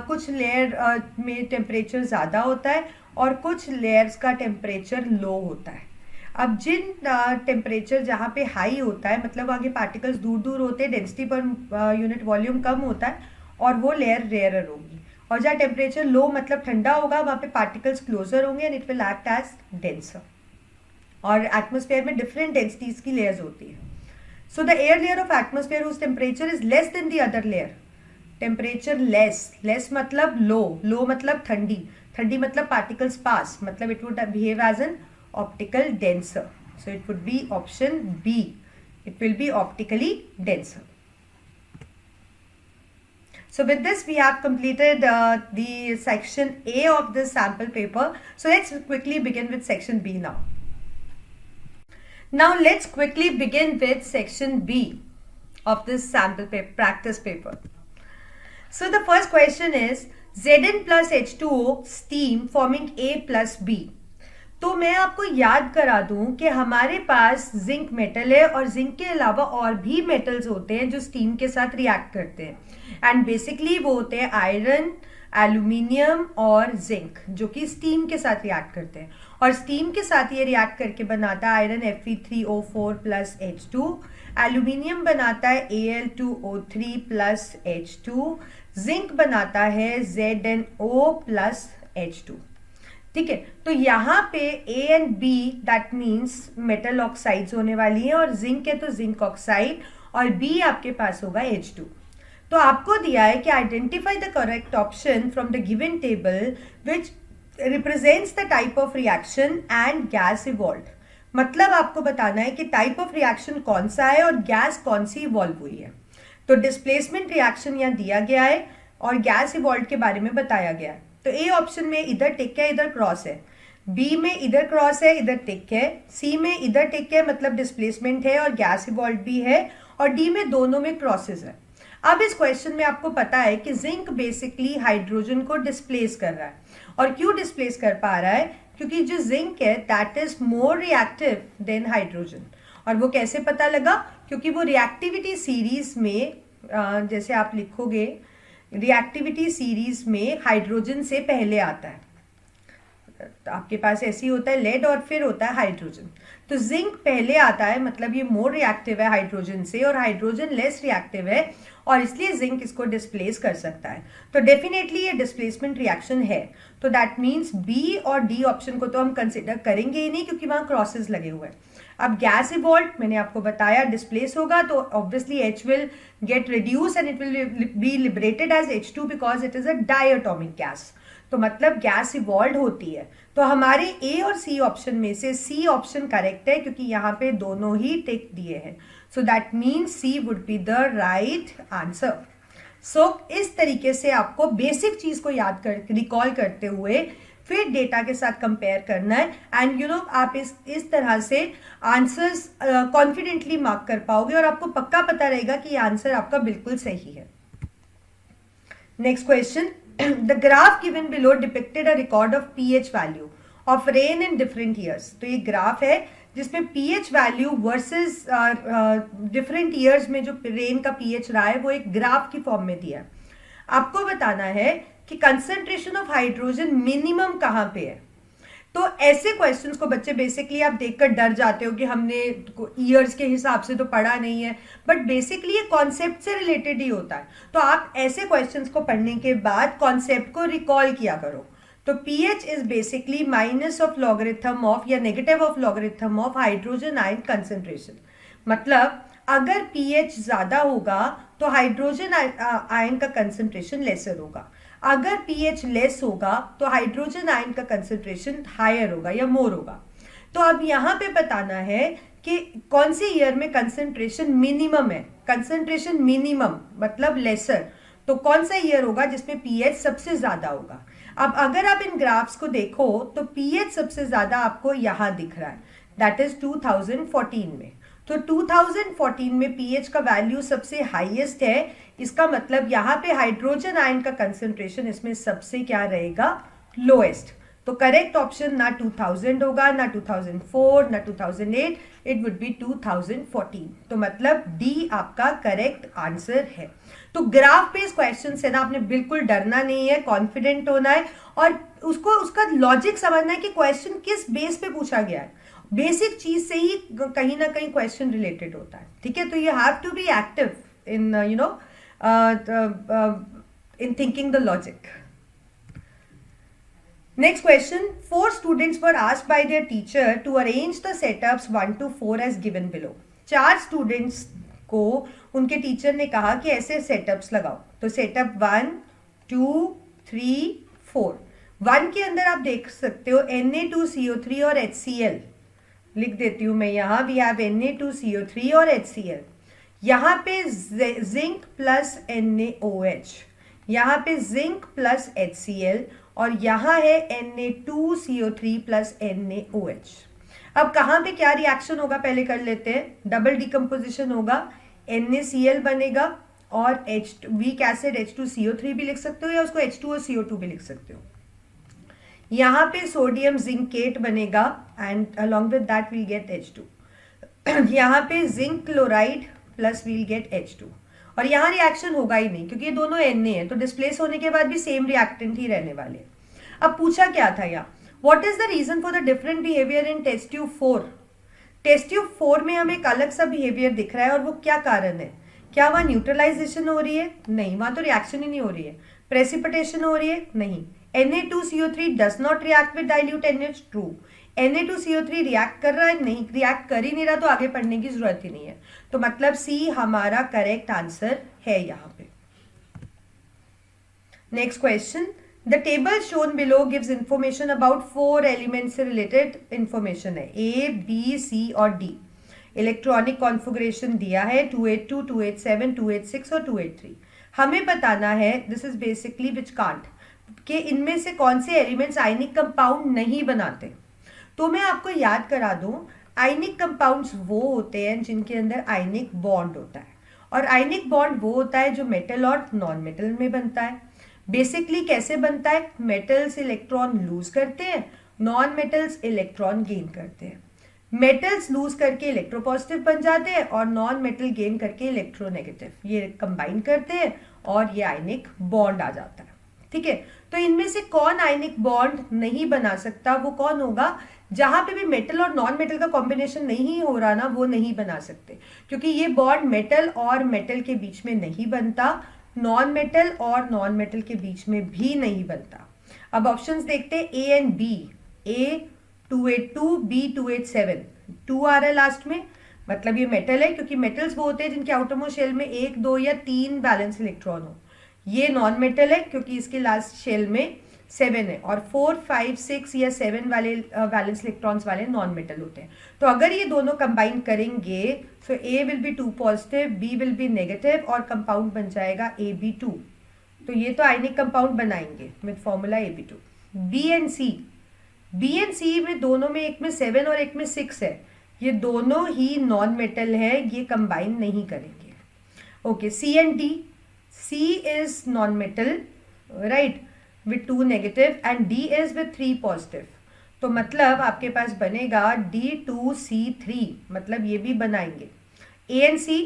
कुछ लेयर में टेम्परेचर ज़्यादा होता है और कुछ लेयर्स का टेम्परेचर लो होता है। अब जिन टेम्परेचर जहाँ पे हाई होता है, मतलब वहाँ के पार्टिकल्स दूर दूर होते हैं, डेंसिटी पर यूनिट वॉल्यूम कम होता है और वो लेयर रेयरर होगी, और जहाँ टेम्परेचर लो मतलब ठंडा होगा वहाँ पे पार्टिकल्स क्लोजर होंगे and it will act as denser. और एटमोस्फेयर में डिफरेंट डेंसिटीज की लेयर्स होती है। So the air layer of atmosphere whose temperature is less than the other layer. Temperature less मतलब low मतलब ठंडी मतलब particles pass, मतलब it would behave as an optical denser. So it would be option B. It will be optically denser. So with this we have completed the section A of this sample paper. So let's quickly begin with section B now. Now let's quickly begin with section B of this sample paper, practice paper. So the first question is Zn plus H2O steam forming A plus B. तो मैं आपको याद करा दूं कि हमारे पास zinc metal है और जिंक के अलावा और भी मेटल्स होते हैं जो स्टीम के साथ रिएक्ट करते हैं, एंड बेसिकली वो होते हैं आयरन, एल्यूमिनियम और जिंक, जो कि स्टीम के साथ रिएक्ट करते हैं। और स्टीम के साथ ये रिएक्ट करके बनाता है iron Fe3O4 plus H2, aluminium बनाता है Al2O3 प्लस H2, जिंक बनाता है ZnO प्लस H2। ठीक है, तो यहाँ पे A and B that means metal oxides होने वाली हैं, और जिंक है तो जिंक ऑक्साइड, और B आपके पास होगा H2। तो आपको दिया है कि identify the correct option from the given table which represents the type of reaction and gas evolved. मतलब आपको बताना है कि टाइप ऑफ रिएक्शन कौन सा है और गैस कौन सी इवॉल्व हुई है। तो डिस्प्लेसमेंट रिएक्शन यहाँ दिया गया है और गैस इवॉल्व के बारे में बताया गया है। तो ए ऑप्शन में इधर टिक है, इधर क्रॉस है, बी में इधर क्रॉस है, इधर टिक है, सी में इधर टिक है, मतलब डिस्प्लेसमेंट है और गैस इवॉल्व भी है, और डी में दोनों में क्रॉसेस है। अब इस क्वेश्चन में आपको पता है कि जिंक बेसिकली हाइड्रोजन को डिस्प्लेस कर रहा है, और क्यों डिस्प्लेस कर पा रहा है, क्योंकि जो जिंक है that is more reactive than hydrogen. और वो कैसे पता लगा, क्योंकि वो रिएक्टिविटी सीरीज में जैसे आप लिखोगे रिएक्टिविटी सीरीज में हाइड्रोजन से पहले आता है। तो आपके पास ऐसे ही होता है लेड और फिर होता है हाइड्रोजन। तो जिंक पहले आता है, मतलब ये मोर रिएक्टिव है हाइड्रोजन से, और हाइड्रोजन लेस रिएक्टिव है, और इसलिए जिंक इसको डिस्प्लेस कर सकता है। तो डेफिनेटली ये डिस्प्लेसमेंट रिएक्शन है। तो दैट मीन्स बी और डी ऑप्शन को तो हम कंसिडर करेंगे ही नहीं, क्योंकि वहां क्रॉसेस लगे हुए हैं। अब गैस इवॉल्व मैंने आपको बताया डिस्प्लेस होगा, तो obviously H will get reduce and it will be liberated as H2 because it is a diatomic gas. तो मतलब गैस इवॉल्व होती है। तो हमारे ए और सी ऑप्शन में से सी ऑप्शन करेक्ट है, क्योंकि यहाँ पे दोनों ही टिक दिए हैं। So that means C would be the right answer. So इस तरीके से आपको बेसिक चीज को याद कर रिकॉल करते हुए फिर डेटा के साथ कंपेयर करना है, एंड यू नो आप इस तरह से आंसर्स कॉन्फिडेंटली मार्क कर पाओगे और आपको पक्का पता रहेगा कि ये आंसर आपका बिल्कुल सही है। Next question, the graph given below depicted a record of pH value of rain in different years. तो ये ग्राफ है जिसमें pH value versus different years में जो रेन का pH रहा है वो एक ग्राफ की फॉर्म में दिया है। आपको बताना है कि कंसंट्रेशन ऑफ हाइड्रोजन मिनिमम कहाँ पे है। तो ऐसे क्वेश्चंस को बच्चे बेसिकली आप देखकर डर जाते हो कि हमने ईयर्स के हिसाब से तो पढ़ा नहीं है, बट बेसिकली ये कॉन्सेप्ट से रिलेटेड ही होता है। तो आप ऐसे क्वेश्चंस को पढ़ने के बाद कॉन्सेप्ट को रिकॉल किया करो। तो pH is basically minus of logarithm of या negative of logarithm of hydrogen ion concentration. मतलब अगर pH ज्यादा होगा तो हाइड्रोजन आयन का कंसंट्रेशन लेसर होगा, अगर pH लेस होगा तो हाइड्रोजन आयन का कंसंट्रेशन हायर होगा या मोर होगा। तो अब यहाँ पे बताना है कि कौन सी ईयर में कंसंट्रेशन मिनिमम है। कंसंट्रेशन मिनिमम मतलब लेसर, तो कौन सा ईयर होगा जिसमें pH सबसे ज्यादा होगा। अब अगर आप इन ग्राफ्स को देखो तो pH सबसे ज्यादा आपको यहाँ दिख रहा है, दैट इज 2014 में। तो 2014 में pH का वैल्यू सबसे हाईएस्ट है, इसका मतलब यहाँ पे हाइड्रोजन आयन का कंसंट्रेशन इसमें सबसे क्या रहेगा, लोएस्ट। तो करेक्ट ऑप्शन ना 2000 होगा, ना 2004, ना 2008, इट वुड बी 2014। तो मतलब डी आपका करेक्ट आंसर है। तो ग्राफ बेस्ड क्वेश्चन है ना, आपने बिल्कुल डरना नहीं है, कॉन्फिडेंट होना है और उसको उसका लॉजिक समझना है कि क्वेश्चन किस बेस पे पूछा गया है। बेसिक चीज से ही कहीं ना कहीं क्वेश्चन रिलेटेड होता है, ठीक है। तो you have to be active in you know in thinking the logic. Next question, 4 students were asked by their teacher to arrange the setups 1 to 4 as given below. 4 students को उनके teacher ने कहा कि ऐसे सेटअप्स लगाओ। तो setup 1, 2, 3, 4। 1 के अंदर आप देख सकते हो Na2CO3 और HCl लिख देती हूं मैं यहाँ। वी हैव Na2CO3 और HCl। यहाँ पे जिंक प्लस NaOH, यहाँ पे जिंक प्लस HCl, और यहाँ है Na2CO3 प्लस NaOH। अब कहाँ पे क्या रिएक्शन होगा पहले कर लेते हैं। डबल डिकम्पोजिशन होगा, NaCl बनेगा और वीक एसिड H2CO3 भी लिख सकते हो या उसको H2CO2 भी लिख सकते हो। यहाँ पे सोडियम जिंकेट बनेगा and along with that we'll get H2। यहाँ पे zinc chloride plus we'll get H2, और यहाँ रिएक्शन होगा ही नहीं क्योंकि ये दोनों Na है, तो डिस्प्लेस होने के बाद भी सेम रिएक्टेंट ही रहने वाले। अब पूछा क्या था यहाँ, what is the reason for the different behaviour in test tube 4। Test tube 4 में हमें एक अलग सा बिहेवियर दिख रहा है, और वो क्या कारण है। क्या वहाँ न्यूट्रलाइजेशन हो रही है, नहीं, वहां तो रिएक्शन ही नहीं हो रही है। प्रेसिपिटेशन हो रही है, नहीं। Na2CO3 does not react with dilute NH, true. Na2CO3 react कर रहा है, नहीं, रिएक्ट कर ही नहीं रहा, तो आगे पढ़ने की जरूरत ही नहीं है। तो मतलब सी हमारा करेक्ट आंसर है यहाँ पे। Next question, the table shown below gives information about 4 element से रिलेटेड इंफॉर्मेशन है, ए बी सी और डी। इलेक्ट्रॉनिक कॉन्फ़िगरेशन दिया है 282, 287, 286 और 283। हमें बताना है, this is basically which can't, कि इनमें से कौन से एलिमेंट्स आयनिक कंपाउंड नहीं बनाते। तो मैं आपको याद करा दूं, आयनिक कंपाउंड्स वो होते हैं जिनके अंदर आयनिक बॉन्ड होता है, और आयनिक बॉन्ड वो होता है जो मेटल और नॉन मेटल में बनता है। बेसिकली कैसे बनता है, मेटल्स इलेक्ट्रॉन लूज करते हैं, नॉन मेटल्स इलेक्ट्रॉन गेन करते हैं। मेटल्स लूज करके इलेक्ट्रोपॉजिटिव बन जाते हैं और नॉन मेटल गेन करके इलेक्ट्रोनेगेटिव, ये कंबाइन करते हैं और ये आयनिक बॉन्ड आ जाता है। ठीक है, तो इनमें से कौन आयनिक बॉन्ड नहीं बना सकता, वो कौन होगा, जहां पे भी मेटल और नॉन मेटल का कॉम्बिनेशन नहीं हो रहा ना, वो नहीं बना सकते, क्योंकि ये बॉन्ड मेटल और मेटल के बीच में नहीं बनता, नॉन मेटल और नॉन मेटल के बीच में भी नहीं बनता। अब ऑप्शंस देखते हैं, A and B, A 282, B 287, 2 आ रहा है लास्ट में, मतलब ये मेटल है, क्योंकि मेटल्स वो होते हैं जिनके आउटरमोस्ट शेल में 1, 2 या 3 बैलेंस इलेक्ट्रॉन हो। ये नॉन मेटल है क्योंकि इसके लास्ट शेल में 7 है, और 4, 5, 6 या 7 वाले वैलेंस इलेक्ट्रॉन्स वाले नॉन मेटल होते हैं। तो अगर ये दोनों कंबाइन करेंगे, so A will be 2 positive, B will be negative, और कंपाउंड बन जाएगा AB2। तो ये तो आयनिक कंपाउंड बनाएंगे with formula AB2। B and C में दोनों में, एक में 7 और एक में 6 है, ये दोनों ही नॉन मेटल है, ये कंबाइन नहीं करेंगे। Okay, C and D, C is non-metal, right, with 2 negative and D is with 3 positive। तो मतलब आपके पास बनेगा D2C3, मतलब ये भी बनाएंगे। A and C,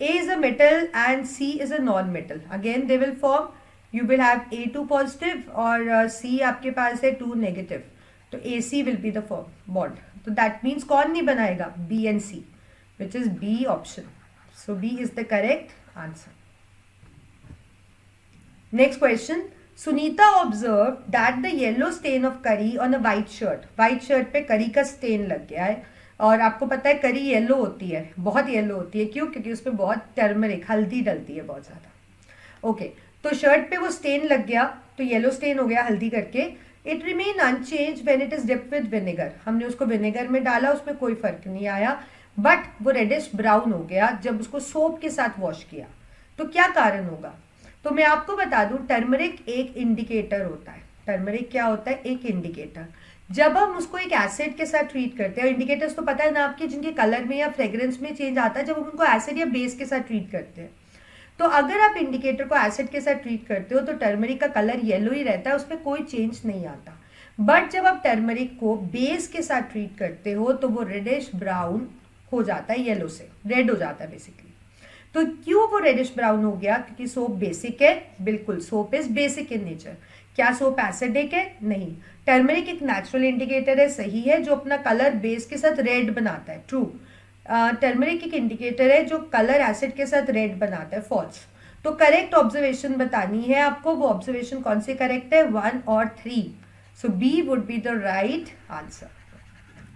A is a metal and C is a non-metal, again they will form, you will have A2 positive और C आपके पास है 2 negative, तो AC will be the bond। तो that means कौन नहीं बनाएगा, B and C, which is B option। So B is the correct answer। Next question, Sunita observed that the yellow stain of curry on a white shirt, white shirt पे करी का stand लग गया है, और आपको पता है करी येलो होती है, बहुत येलो होती है, क्यों, क्योंकि उसमें बहुत टर्मरिक, हल्दी डलती है बहुत ज़्यादा। ओके, तो शर्ट पे वो स्टेन लग गया, तो येलो स्टेन हो गया हल्दी करके। It remain unchanged when it is dipped with vinegar, हमने उसको विनेगर में डाला, उसमें कोई फर्क नहीं आया, बट वो रेडिश ब्राउन हो गया जब उसको सोप के साथ वॉश किया। तो क्या कारण होगा, तो मैं आपको बता दूं, टर्मरिक एक इंडिकेटर होता है। टर्मरिक क्या होता है, एक इंडिकेटर। जब हम उसको एक एसिड के साथ ट्रीट करते हैं, इंडिकेटर्स तो पता है ना आपके, जिनके कलर में या फ्रेग्रेंस में चेंज आता है जब हम उनको एसिड या बेस के साथ ट्रीट करते हैं। तो अगर आप इंडिकेटर को एसिड के साथ ट्रीट करते हो तो टर्मरिक का कलर येलो ही रहता है, उसमें कोई चेंज नहीं आता। बट जब आप टर्मरिक को बेस के साथ ट्रीट करते हो तो वो रेडिश ब्राउन हो जाता है, येलो से रेड हो जाता है बेसिकली। तो क्यों वो रेडिश ब्राउन हो गया, क्योंकि सोप बेसिक है, बिल्कुल soap is basic in nature. क्या सोप एसिडिक है, नहीं। टर्मरिक एक नेचुरल इंडिकेटर है, सही है, जो अपना कलर बेस के साथ रेड बनाता है, ट्रू। टर्मरिक एक इंडिकेटर है जो कलर एसिड के साथ रेड बनाता है, फॉल्स। तो करेक्ट ऑब्जर्वेशन बतानी है आपको, वो ऑब्जर्वेशन कौन से करेक्ट है, 1 और 3। So B would be the right answer.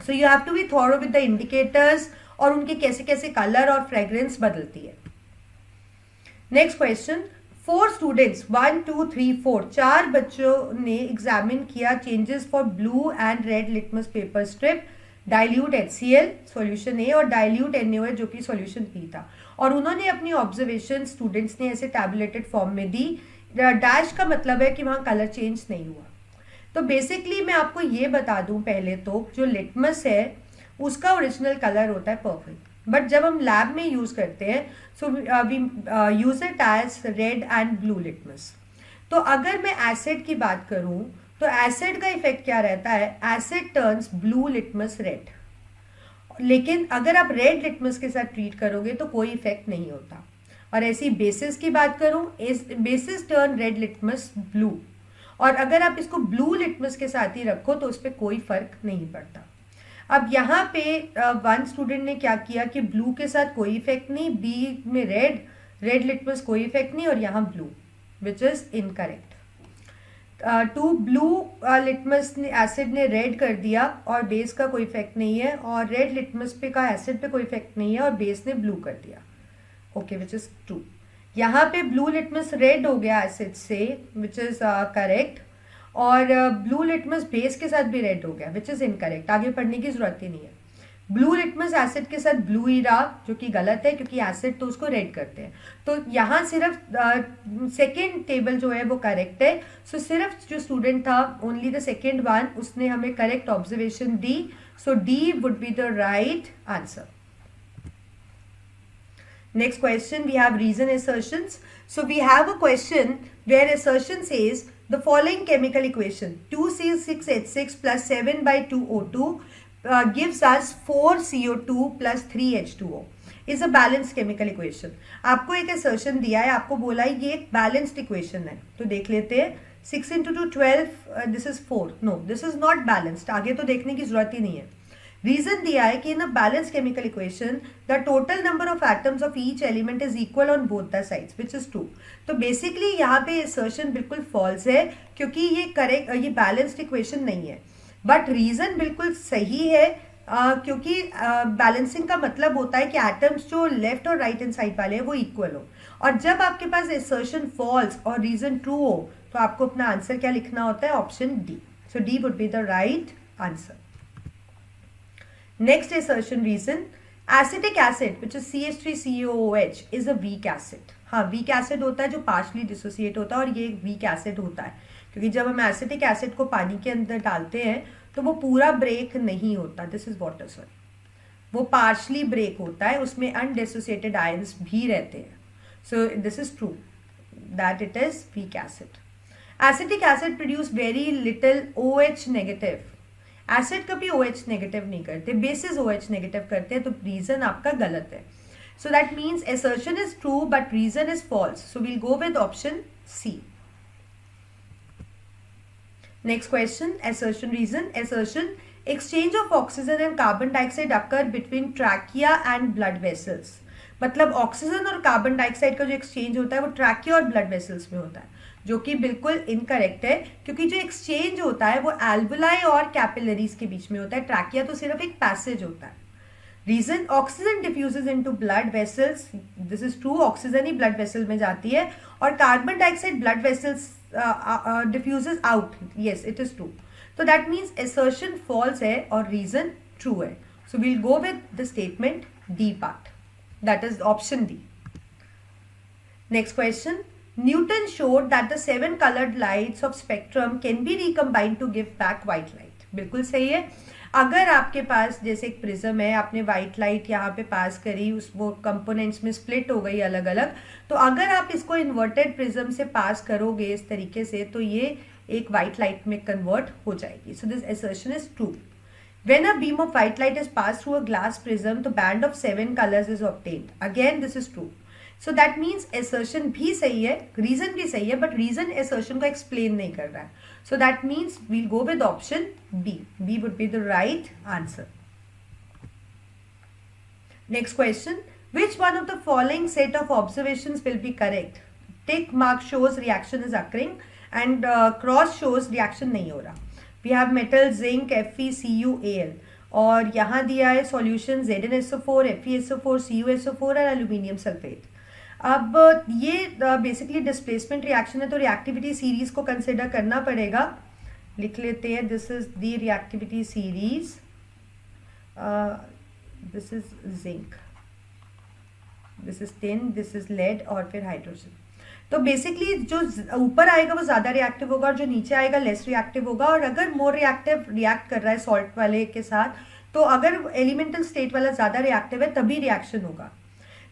So you have to be thorough with the indicators और उनके कैसे कैसे कलर और फ्रेग्रेंस बदलती है। नेक्स्ट क्वेश्चन, 4 स्टूडेंट्स 1, 2, 3, 4, 4 बच्चों ने एग्जामिन किया changes for blue and red litmus paper strip, dilute HCl solution A और डाइल्यूट NaOH जो कि सॉल्यूशन B था, और उन्होंने अपनी ऑब्जर्वेशन स्टूडेंट्स ने ऐसे टैबुलेटेड फॉर्म में दी। डैश का मतलब है कि वहाँ कलर चेंज नहीं हुआ। तो बेसिकली मैं आपको ये बता दूं, पहले तो जो लिटमस है उसका ओरिजिनल कलर होता है पर्पल, बट जब हम लैब में यूज करते हैं so we use it as red and blue litmus. तो अगर मैं एसिड की बात करूं तो एसिड का इफेक्ट क्या रहता है, asset turns blue litmus red, लेकिन अगर आप रेड लिटमस के साथ ट्रीट करोगे तो कोई इफेक्ट नहीं होता। और ऐसी बेसिस की बात करूं, basis turn red litmus blue, और अगर आप इसको ब्लू लिटमस के साथ ही रखो तो उस पर कोई फर्क नहीं पड़ता। अब यहाँ पे 1 स्टूडेंट ने क्या किया कि ब्लू के साथ कोई इफेक्ट नहीं, बी में रेड लिटमस कोई इफेक्ट नहीं, और यहाँ blue, which is incorrect. 2 blue litmus acid ने रेड कर दिया और बेस का कोई इफेक्ट नहीं है, और रेड लिटमस पे का एसिड पे कोई इफेक्ट नहीं है और बेस ने ब्लू कर दिया, ओके, विच इज 2। यहाँ पे ब्लू लिटमस रेड हो गया एसिड से, विच इज करेक्ट, और ब्लू लिटमस बेस के साथ भी रेड हो गया, विच इज इनकरेक्ट, आगे पढ़ने की जरूरत ही नहीं है। ब्लू लिटमस एसिड के साथ ब्लू ईरा, जो कि गलत है क्योंकि एसिड तो उसको रेड करते हैं। तो यहाँ सिर्फ सेकेंड टेबल जो है वो करेक्ट है। सो सिर्फ जो स्टूडेंट था, ओनली द सेकेंड वन, उसने हमें correct observation the. So D would be the right answer. Next question, we have reason assertions. So we have a question where assertion says the following chemical equation 2C6H6 plus 7 by 2O2 gives us 4CO2 plus 3H2O is a balanced chemical equation. आपको एक assertion दिया है, आपको बोला है ये एक balanced equation है, तो देख लेते हैं। 6 into 2 12, this is 4. No, this is not balanced, आगे तो देखने की जरूरत ही नहीं है। रीजन दिया है कि in a balance chemical equation the total number of atoms of each element is equal on both the sides which is true. तो बेसिकली यहाँ पे असर्शन बिल्कुल फॉल्स है क्योंकि ये करेक्ट, ये बैलेंस्ड इक्वेशन नहीं है। बट रीजन बिल्कुल सही है क्योंकि बैलेंसिंग का मतलब होता है कि एटम्स जो लेफ्ट और राइट हैंड साइड वाले हैं वो इक्वल हो। और जब आपके पास असर्शन फॉल्स और रीजन ट्रू हो तो आपको अपना आंसर क्या लिखना होता है? Option D. So D would be the right answer. Next assertion reason, acetic acid which is CH3COOH is a weak acid. हाँ, weak acid होता है जो partially dissociate होता है और ये एक weak acid होता है क्योंकि जब हम acetic acid को पानी के अंदर डालते हैं तो वो पूरा break नहीं होता, this is water sorry, वो partially break होता है, उसमें undissociated ions भी रहते हैं। So this is true that it is weak acid. Acetic acid produce very little OH negative. Acid कभी OH नेगेटिव नहीं करते, बेसिस OH नेगेटिव करते हैं, तो रीजन आपका गलत है। So that means assertion is true but reason is false. So we'll go with option C. Next question, assertion reason. Assertion, exchange of oxygen and carbon dioxide occur between trachea and blood vessels. मतलब oxygen और carbon dioxide का जो exchange होता है वो trachea और blood vessels में होता है, जो कि बिल्कुल इनकरेक्ट है क्योंकि जो एक्सचेंज होता है वो एल्वुलाई और कैपिलरीज के बीच में होता है, ट्रैकिया तो सिर्फ एक पैसेज होता है। Reason, oxygen diffuses into blood vessels, this is true, oxygen ही ब्लड वेसल में जाती है, और carbon dioxide blood vessels diffuses out, yes it is true. तो दैट मीन्स असर्शन फॉल्स है और रीजन ट्रू है। So we'll go with the statement D part, that is option D. Next question, Newton showed that the 7 colored lights of spectrum can be recombined to give back white light. बिल्कुल सही है। अगर आपके पास जैसे एक prism है, आपने white light यहाँ पे पास करी, उस वो कंपोनेंट्स में स्प्लिट हो गई अलग अलग, तो अगर आप इसको इन्वर्टेड प्रिज्म से पास करोगे इस तरीके से तो ये एक व्हाइट लाइट में कन्वर्ट हो जाएगी। So this assertion is true. When a beam of white light is passed through a glass prism, the band of 7 colors is obtained. Again, this is true. So that means assertion भी सही है, reason भी सही है, but reason assertion को explain नहीं कर रहा है। So that means we'll go with option B. B would be the right answer. Next question, which one of the following set of observations will be correct? Tick mark shows reaction is occurring and cross shows reaction नहीं हो रहा। We have metal, zinc, FeCuAl, और यहाँ दिया है solution ZnSO4, FeSO4, CuSO4 और aluminium sulphate. अब ये बेसिकली डिस्प्लेसमेंट रिएक्शन है तो रिएक्टिविटी सीरीज को कंसिडर करना पड़ेगा। लिख लेते हैं, this is the reactivity series, this is zinc, this is tin, this is lead और फिर हाइड्रोजन। तो बेसिकली जो ऊपर आएगा वो ज़्यादा रिएक्टिव होगा और जो नीचे आएगा लेस रिएक्टिव होगा। और अगर मोर रिएक्टिव रिएक्ट कर रहा है सॉल्ट वाले के साथ, तो अगर एलिमेंटल स्टेट वाला ज़्यादा रिएक्टिव है तभी रिएक्शन होगा।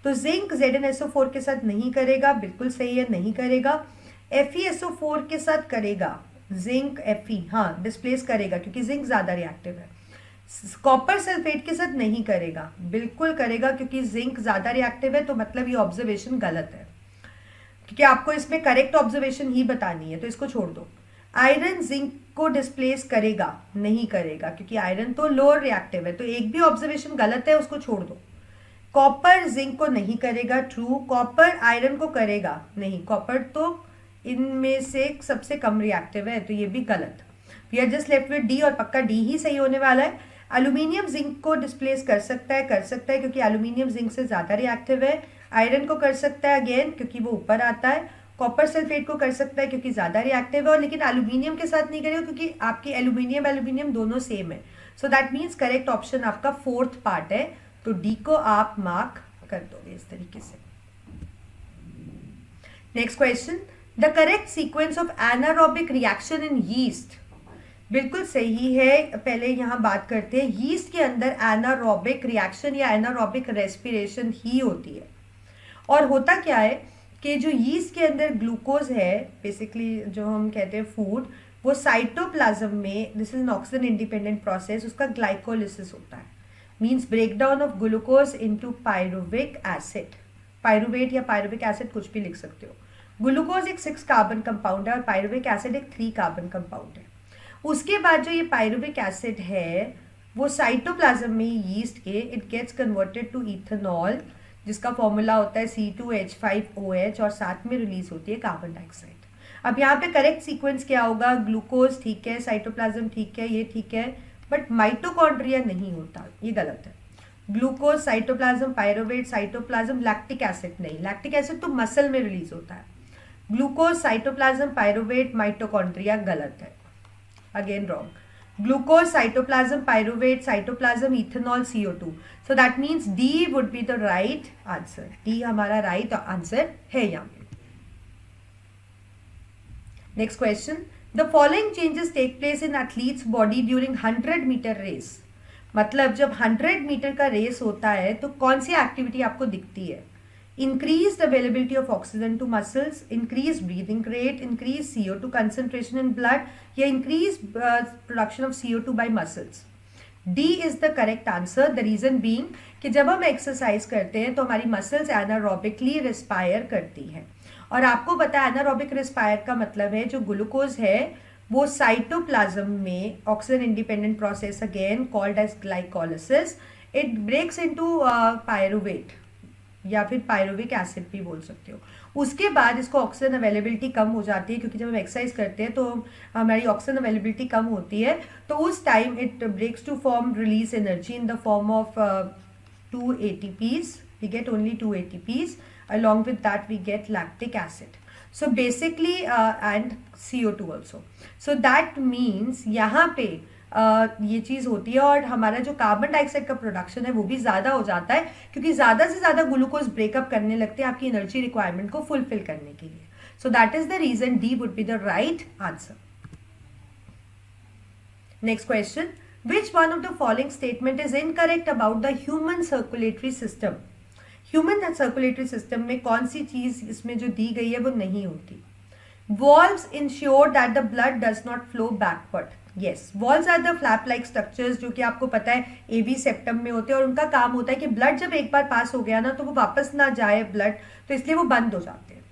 तो जिंक ZnSO4 के साथ नहीं करेगा, बिल्कुल सही है, नहीं करेगा। FeSO4 के साथ करेगा, जिंक Fe, हाँ डिस्प्लेस करेगा क्योंकि जिंक ज़्यादा रिएक्टिव है। कॉपर सल्फेट के साथ नहीं करेगा, बिल्कुल करेगा क्योंकि जिंक ज़्यादा रिएक्टिव है, तो मतलब ये ऑब्जर्वेशन गलत है क्योंकि आपको इसमें करेक्ट ऑब्जर्वेशन ही बतानी है, तो इसको छोड़ दो। आयरन जिंक को डिस्प्लेस करेगा, नहीं करेगा क्योंकि आयरन तो लोअर रिएक्टिव है, तो एक भी ऑब्जर्वेशन गलत है, उसको छोड़ दो। कॉपर जिंक को नहीं करेगा, ट्रू। कॉपर आयरन को करेगा, नहीं, कॉपर तो इनमें से सबसे कम रिएक्टिव है, तो ये भी गलत। We are just left with D और पक्का डी ही सही होने वाला है। एल्यूमिनियम जिंक को डिस्प्लेस कर सकता है क्योंकि एल्यूमिनियम जिंक से ज़्यादा रिएक्टिव है। आयरन को कर सकता है अगेन क्योंकि वो ऊपर आता है, कॉपर सल्फेट को कर सकता है क्योंकि ज़्यादा रिएक्टिव है, और लेकिन एल्यूमिनियम के साथ नहीं करेगा क्योंकि आपकी एल्यूमिनियम दोनों सेम है. So that means correct option आपका फोर्थ पार्ट है. तो डी को आप मार्क कर दोगे इस तरीके से. Next question, the correct sequence of anaerobic reaction in yeast. बिल्कुल सही है. पहले यहाँ बात करते हैं, यीस्ट के अंदर एनारोबिक रिएक्शन या एनारोबिक रेस्पिरेशन ही होती है. और होता क्या है कि जो यीस्ट के अंदर ग्लूकोज है, बेसिकली जो हम कहते हैं फूड, वो साइटोप्लाज्म में, this is an oxygen independent process, उसका ग्लाइकोलिसिस होता है. Means breakdown of glucose into pyruvic acid. Pyruvate या पायरुविक एसिड कुछ भी लिख सकते हो. ग्लूकोज एक 6 कार्बन कंपाउंड है और पायरुविक एसिड एक 3 कार्बन कंपाउंड है. उसके बाद जो ये पायरुविक एसिड है वो साइटोप्लाज्म में यीस्ट के, it gets converted to ethanol, जिसका फॉर्मूला होता है C2H5OH, और साथ में रिलीज होती है कार्बन डाइऑक्साइड. अब यहाँ पे करेक्ट सीक्वेंस क्या होगा? ग्लूकोज ठीक है, साइटोप्लाज्म ठीक है, ये ठीक है, बट माइटोकॉन्ड्रिया नहीं होता, ये गलत है. Glucose, cytoplasm, pyruvate, cytoplasm, lactic acid नहीं. लैक्टिक एसिड तो मसल में रिलीज होता है. ग्लूकोज, साइटोप्लाज्म, पायरुवेट, माइटोकॉन्ड्रिया गलत है. Again wrong. Glucose, cytoplasm, pyruvate, cytoplasm, ethanol, CO2. So that means D would be the right answer. D हमारा right answer है यहाँ पे. Next question. The following changes take place in athlete's body during 100-meter race. मतलब जब 100 metre का race होता है तो कौन सी एक्टिविटी आपको दिखती है? Increased availability of oxygen to muscles, increased breathing rate, increased CO2 concentration in blood, या increased production of CO2 by muscles. D is the correct answer. The reason being कि जब हम एक्सरसाइज करते हैं तो हमारी मसल्स एनारोबिकली रिस्पायर करती हैं, और आपको पता है एनारोबिक रिस्पायर का मतलब है जो ग्लूकोज है वो साइटोप्लाज्म में oxygen independent process, again called as glycolysis, it breaks into pyruvate या फिर पायरुविक एसिड भी बोल सकते हो. उसके बाद इसको ऑक्सीजन अवेलेबिलिटी कम हो जाती है क्योंकि जब हम एक्सरसाइज करते हैं तो हमारी ऑक्सीजन अवेलेबिलिटी कम होती है, तो उस time it breaks to form release energy in the form of 2 ATPs. We get only 2 ATPs. along with that we get lactic acid. So basically and CO2 also. So that means यहाँ पे ये चीज़ होती है और हमारा जो carbon dioxide का production है वो भी ज़्यादा हो जाता है क्योंकि ज़्यादा से ज़्यादा ग्लूकोज ब्रेकअप करने लगते हैं आपकी एनर्जी रिक्वायरमेंट को फुलफिल करने के लिए. So that is the reason D would be the right answer. Next question, which one of the following statement is incorrect about the human circulatory system? Human circulatory system में कौन सी चीज इसमें जो दी गई है वो नहीं होती? Valves ensure that the blood does not flow backward. Yes, valves are the flap-like structures जो कि आपको पता है AV सेप्टम में होते हैं और उनका काम होता है कि ब्लड जब एक बार पास हो गया ना तो वो वापस ना जाए ब्लड, तो इसलिए वो बंद हो जाते हैं.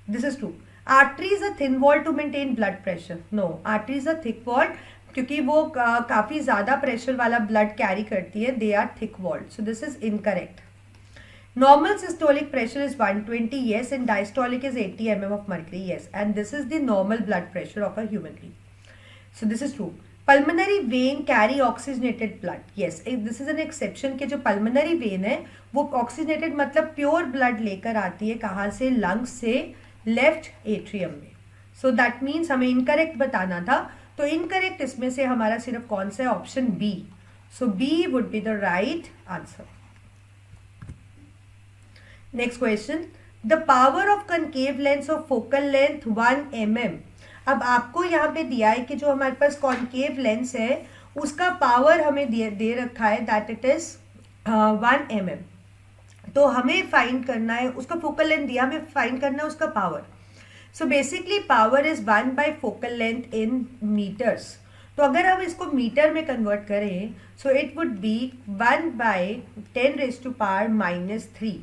This is true. Artery is a thin wall to maintain blood pressure. No, artery is a thick wall क्योंकि वो काफी ज्यादा प्रेशर वाला ब्लड कैरी करती है. They are thick walled. So this is incorrect. Normal systolic pressure is 120, yes, and diastolic is 80 mm of mercury, yes, and this is the normal blood pressure of a human being. So this is true. Pulmonary vein carry oxygenated blood, yes, this is an exception कि जो pulmonary vein है वो oxygenated मतलब pure blood लेकर आती है कहाँ से? lungs से left atrium में. So that means हमें incorrect बताना था, तो incorrect इसमें से हमारा सिर्फ कौन सा है? Option B. So B would be the right answer. Next question, the power of concave lens of focal length 1 mm. अब आपको यहाँ पे दिया है कि जो हमारे पास कॉन्केव लेंस है उसका पावर हमें दे रखा है दैट इट इज 1 mm. तो हमें फाइंड करना है उसका फोकल लेंथ दिया, हमें फाइंड करना है उसका power. So basically power is 1 by focal length in metres. तो अगर हम इसको मीटर में कन्वर्ट करें so it would be 1 by 10⁻³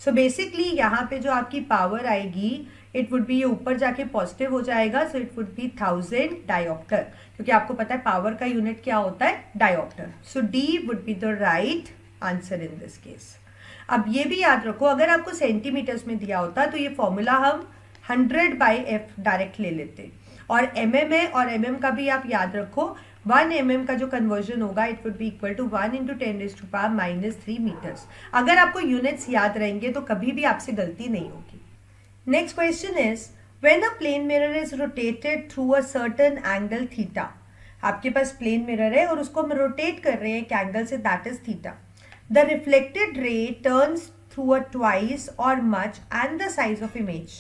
so basically यहाँ पे जो आपकी पावर आएगी इट वुड बी, ये ऊपर जाके पॉजिटिव हो जाएगा, सो इट वुड बी 1000 डायोप्टर, क्योंकि आपको पता है पावर का यूनिट क्या होता है? Dioptre. So D would be the right answer in this case. अब ये भी याद रखो अगर आपको सेंटीमीटर्स में दिया होता तो ये फॉर्मूला हम 100/f डायरेक्ट ले लेते, और mm है और mm का भी आप याद रखो 1 mm का जो कन्वर्जन होगा it would be equal to 1 × 10⁻³ metres. अगर आपको यूनिट्स याद रहेंगे तो कभी भी आपसे गलती नहीं होगी. Next question is when a plane mirror is rotated through a certain angle theta, आपके पास प्लेन मिरर है और उसको हम रोटेट कर रहे हैं एक एंगल से, that is theta. The reflected ray turns through a twice और much and the size of image.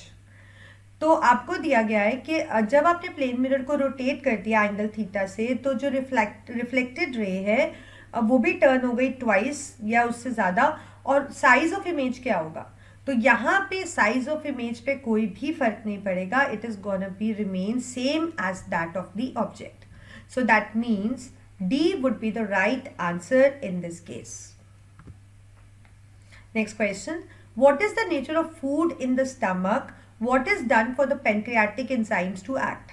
तो आपको दिया गया है कि जब आपने प्लेन मिरर को रोटेट कर दिया एंगल थीटा से, तो जो रिफ्लेक्टेड रे है वो भी टर्न हो गई ट्वाइस या उससे ज़्यादा, और साइज ऑफ इमेज क्या होगा. तो यहाँ पे साइज ऑफ इमेज पे कोई भी फर्क नहीं पड़ेगा. It is gonna be remain same as that of the object. So that means D would be the right answer in this case. Next question, what is the nature of food in the stomach, what is done for the pancreatic enzymes to act.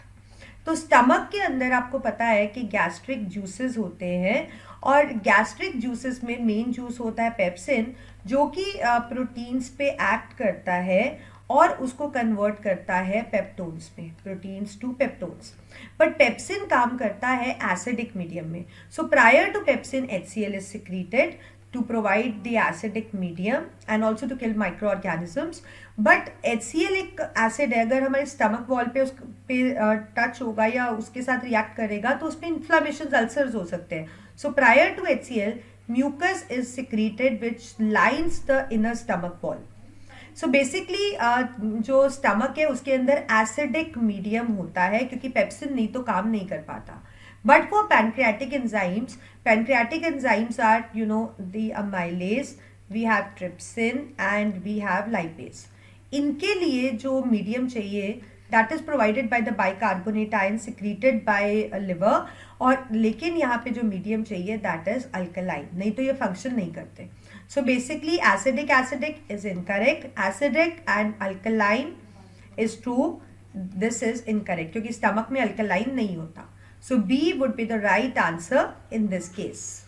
तो stomach के अंदर आपको पता है कि gastric juices होते हैं, और गैस्ट्रिक जूसेस में मेन जूस होता है पेप्सिन, जो कि प्रोटीन्स पे एक्ट करता है और उसको कन्वर्ट करता है पेप्टोन्स में, proteins to peptones. But pepsin काम करता है एसिडिक मीडियम में. So prior to pepsin HCl is secreted to provide the acidic medium and also to kill microorganisms. But HCl एक एसिड है, अगर हमारे स्टमक वॉल पे उस पे टच होगा या उसके साथ रिएक्ट करेगा तो उसमें इन्फ्लामेशन, अल्सर्स हो सकते हैं. So prior to HCl mucus is secreted which lines the inner stomach wall. So basically जो स्टमक है उसके अंदर एसिडिक मीडियम होता है, क्योंकि पेप्सिन नहीं तो काम नहीं कर पाता. But for pancreatic enzymes are, you know, the amylase, we have trypsin and we have lipase. इनके लिए जो मीडियम चाहिए that is provided by the bicarbonate ion secreted by liver, और लेकिन यहाँ पे जो मीडियम चाहिए that is alkaline, नहीं तो ये फंक्शन नहीं करते. So basically acidic is incorrect, acidic and alkaline is true, this is incorrect क्योंकि स्टमक में alkaline नहीं होता. So B would be the right answer in this case.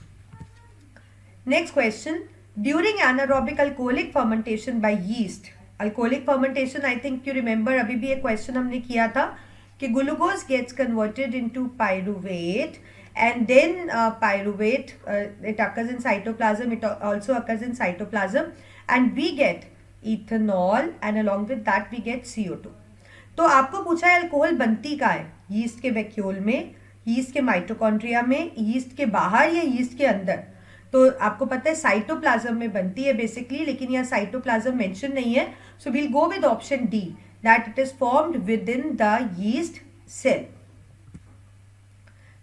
Next question. During anaerobic alcoholic fermentation by yeast, alcoholic fermentation, I think you remember, अभी भी एक question हमने किया था कि glucose gets converted into pyruvate, and then pyruvate it occurs in cytoplasm, it also occurs in cytoplasm, and we get ethanol, and along with that we get CO2. तो आपको पूछा है अल्कोहल बनती कहाँ है, यीस्ट के वैक्यूल में, yeast के माइटोकॉन्ड्रिया में, यीस्ट के बाहर या यीस्ट के अंदर. तो आपको पता है साइटोप्लाज्म में बनती है बेसिकली, लेकिन यहाँ साइटोप्लाज्म मेंशन नहीं है. So we'll go with option D, that it is formed within the yeast cell.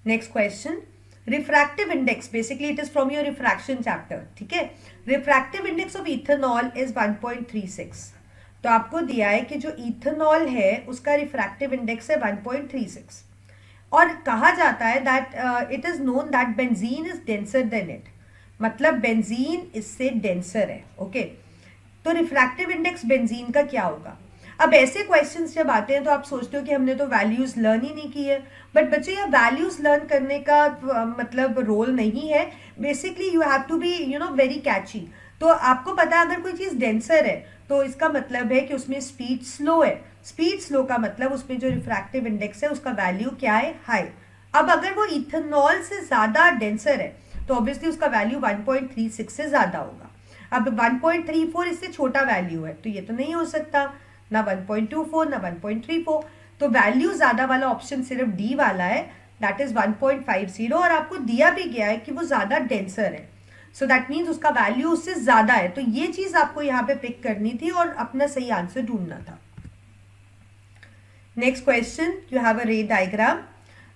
Next question, refractive index, basically it is from your refraction chapter. ठीक है, refractive index of ethanol is 1.36. तो आपको दिया है कि जो ethanol है उसका रिफ्रैक्टिव इंडेक्स है 1.36, और कहा जाता है that it is known that benzene is denser then it, मतलब बेंजीन इससे डेंसर है. ओके, तो रिफ्रैक्टिव इंडेक्स बेंजीन का क्या होगा. अब ऐसे क्वेश्चंस जब आते हैं तो आप सोचते हो कि हमने तो वैल्यूज लर्न ही नहीं की है, बट बच्चे यह वैल्यूज लर्न करने का मतलब रोल नहीं है. Basically you have to be very catchy. तो आपको पता है अगर कोई चीज़ डेंसर है तो इसका मतलब है कि उसमें स्पीड स्लो है. स्पीड स्लो का मतलब उसमें जो रिफ्रैक्टिव इंडेक्स है उसका वैल्यू क्या है, हाई. अब अगर वो इथेनॉल से ज़्यादा डेंसर है तो ऑब्वियसली उसका वैल्यू 1.36 से ज़्यादा होगा. अब 1.34 इससे छोटा वैल्यू है, तो ये तो नहीं हो सकता, ना 1.24 ना 1.34. तो वैल्यू ज़्यादा वाला ऑप्शन सिर्फ डी वाला है, दैट इज़ 1.50, और आपको दिया भी गया है कि वो ज़्यादा डेंसर है. सो दैट मीन्स उसका वैल्यू उससे ज़्यादा है. तो ये चीज़ आपको यहाँ पे पिक करनी थी और अपना सही आंसर ढूंढना था. Next question, you have a रे डायग्राम,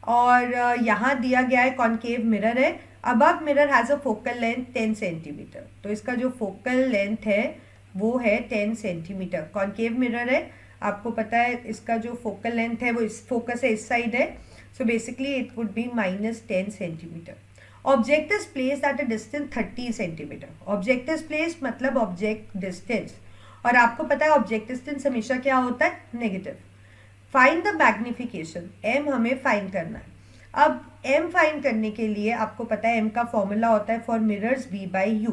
और यहाँ दिया गया है कॉन्केव मिरर है. Above mirror has a focal length 10 centimetre. तो इसका जो फोकल लेंथ है वो है 10 सेंटीमीटर. कॉन्केव मिरर है, आपको पता है इसका जो फोकल लेंथ है वो इस फोकस है इस साइड है. So basically it would B -10 centimetre. Object is placed at a distance 30 centimetre. Object is placed मतलब ऑब्जेक्ट डिस्टेंस, और आपको पता है ऑब्जेक्ट डिस्टेंस हमेशा क्या होता है, negative. Find the magnification, M हमें फाइंड करना है. अब एम फाइंड करने के लिए आपको पता है एम का फॉर्मूला होता है for mirrors v by you.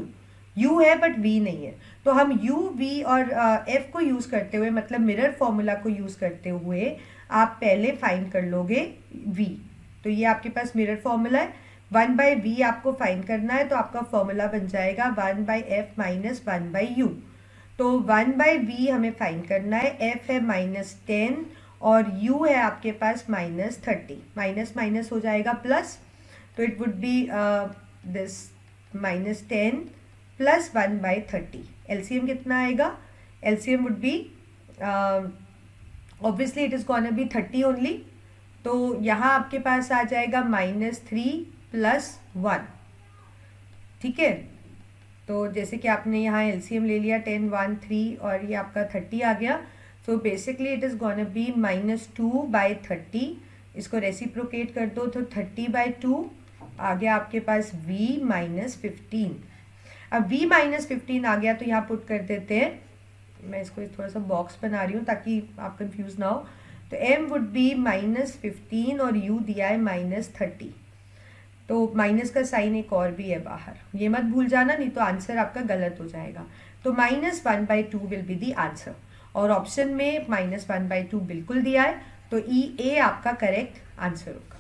You है बट v नहीं है, तो हम u, v और f को यूज़ करते हुए, मतलब मिरर फॉर्मूला को यूज़ करते हुए आप पहले फाइंड कर लोगे v. तो ये आपके पास मिरर फॉर्मूला है. 1/v आपको फाइंड करना है, तो आपका फॉर्मूला बन जाएगा 1/f - 1/u. तो 1/v हमें फाइंड करना है, f है -10 और u है आपके पास -30, माइनस माइनस हो जाएगा प्लस, तो it would B this -10 plus 1/30। LCM कितना आएगा? LCM would be obviously it is gonna B 30 only, तो यहाँ आपके पास आ जाएगा -3 + 1। ठीक है, तो जैसे कि आपने यहाँ एलसीएम ले लिया 10, 1, 3 और ये आपका 30 आ गया। सो basically it is gonna be -2/30। इसको रेसिप्रोकेट कर दो तो 30/2 आ गया आपके पास v -15। अब v -15 आ गया तो यहाँ पुट कर देते हैं, मैं इसको थोड़ा सा बॉक्स बना रही हूँ ताकि आप कंफ्यूज ना हो। तो m वुड बी -15 और u दिया है -30, तो माइनस का साइन एक और भी है बाहर, ये मत भूल जाना, नहीं तो आंसर आपका गलत हो जाएगा। तो -1/2 विल बी दी आंसर, और ऑप्शन में -1/2 बिल्कुल दिया है, तो E आपका करेक्ट आंसर होगा।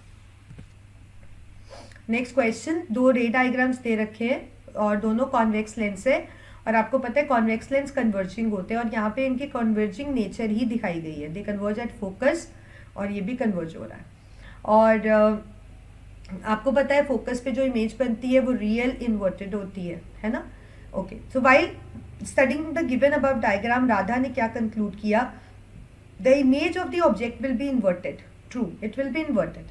नेक्स्ट क्वेश्चन, 2 रे डायग्राम्स दे रखे हैं और दोनों कॉन्वेक्स लेंस है, और आपको पता है कॉन्वेक्स लेंस कन्वर्जिंग होते हैं और यहाँ पे इनकी कन्वर्जिंग नेचर ही दिखाई गई है, दे कन्वर्ज एट फोकस, और ये भी कन्वर्ज हो रहा है। और आपको पता है फोकस पे जो इमेज बनती है वो रियल इन्वर्टेड होती है ना। Okay, so while studying the given above diagram, Radha ने क्या कंक्लूड किया? The image of the object will be inverted, true, it will be inverted.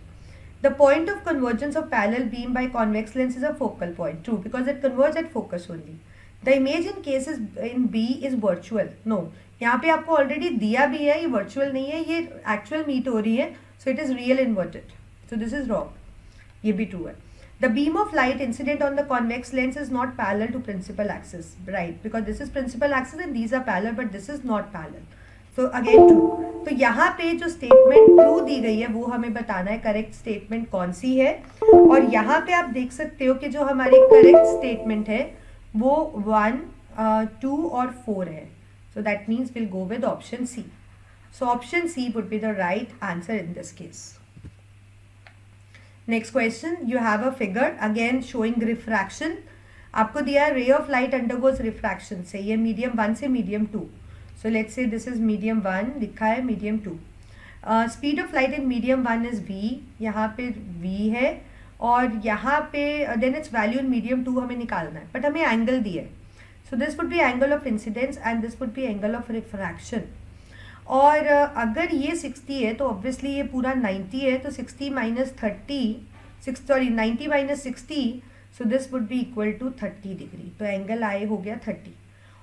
The point of convergence of parallel beam by convex lens is a focal point, true, because it converge at focus only. The image in cases in B is virtual, no, यहाँ पे आपको already दिया भी है, ये virtual नहीं है, ये एक्चुअल मीट हो रही है, सो it is real inverted, so this is wrong, ये भी ट्रू है। The beam of light incident on the convex lens is not parallel to principal axis, right? Because this is principal axis and these are parallel, but this is not parallel. So again true. तो यहाँ पे जो statement true दी गई है वो हमें बताना है correct statement कौन सी है, और यहाँ पे आप देख सकते हो कि जो हमारी correct statement है वो 1, 2 और 4 है. So that means we'll go with option C. So option C would be the right answer in this case. Next question, you have a figure again showing refraction. आपको दिया है ray of light undergoes refraction से, ये medium 1 से medium 2. So let's say this is medium 1, लिखा है medium 2. Speed of light in medium 1 is v, यहाँ पे v है, और यहाँ पे then its value in medium 2 हमें निकालना है, but हमें angle दिया है. So this would be angle of incidence and this would be angle of refraction. और अगर ये 60 है तो ऑब्वियसली ये पूरा 90 है, तो 60 - 30, 90 - 60, so this would be equal to 30 degree, तो एंगल आए हो गया 30,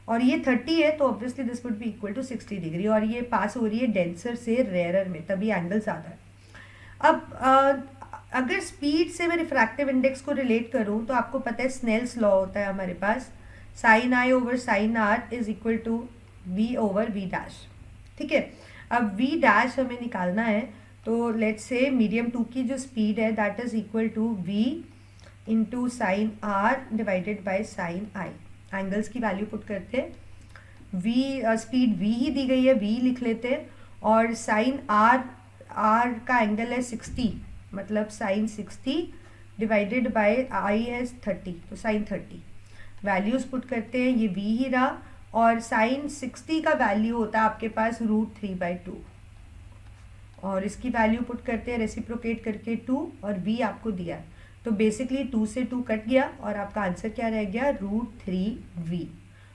और ये 30 है तो obviously this would be equal to 60 degree, और ये पास हो रही है डेंसर से रेयरर में, तभी एंगल ज़्यादा है। अब अगर स्पीड से मैं रिफ्रैक्टिव इंडेक्स को रिलेट करूँ तो आपको पता है स्नेल्स लॉ होता है हमारे पास, sin I over sin R is equal to v over v dash, ठीक है। अब v डैश हमें निकालना है, तो लेट्स से मीडियम 2 की जो स्पीड है that is equal to v into sine R divided by sine I. Angles की वैल्यू पुट करते हैं, v स्पीड v ही दी गई है, v लिख लेते हैं, और साइन r का एंगल है 60, मतलब साइन 60 डिवाइडेड बाय आई है 30, तो साइन 30। वैल्यूज पुट करते हैं, ये v ही रहा, और साइन 60 का वैल्यू होता है आपके पास √3/2, और इसकी वैल्यू पुट करते हैं रेसिप्रोकेट करके 2, और v आपको दिया है, तो बेसिकली 2 से 2 कट गया और आपका आंसर क्या रह गया, √3v,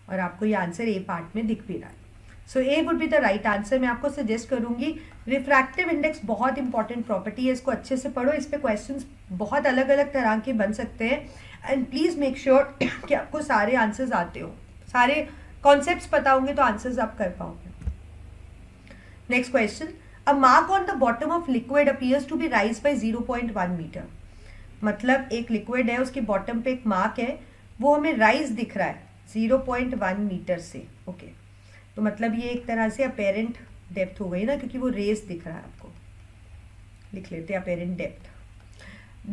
और आपको ये आंसर ए पार्ट में दिख भी रहा है। So A would be the right answer. मैं आपको सजेस्ट करूंगी, रिफ्रैक्टिव इंडेक्स बहुत इंपॉर्टेंट प्रॉपर्टी है, इसको अच्छे से पढ़ो, इस पे क्वेश्चंस बहुत अलग अलग तरह के बन सकते हैं, एंड प्लीज़ मेक श्योर कि आपको सारे आंसर्स आते हो, सारे कॉन्सेप्ट्स पता होंगे तो आंसर्स आप कर पाओगे। Next question, a mark on the bottom of liquid appears to be rise by 0.1 metre, मतलब एक लिक्विड है उसके बॉटम पे एक मार्क है, वो हमें राइज दिख रहा है 0.1 मीटर से, ओके। तो मतलब ये एक तरह से अपेरेंट डेप्थ हो गई ना, क्योंकि वो रेस दिख रहा है आपको, लिख लेते हैं apparent depth.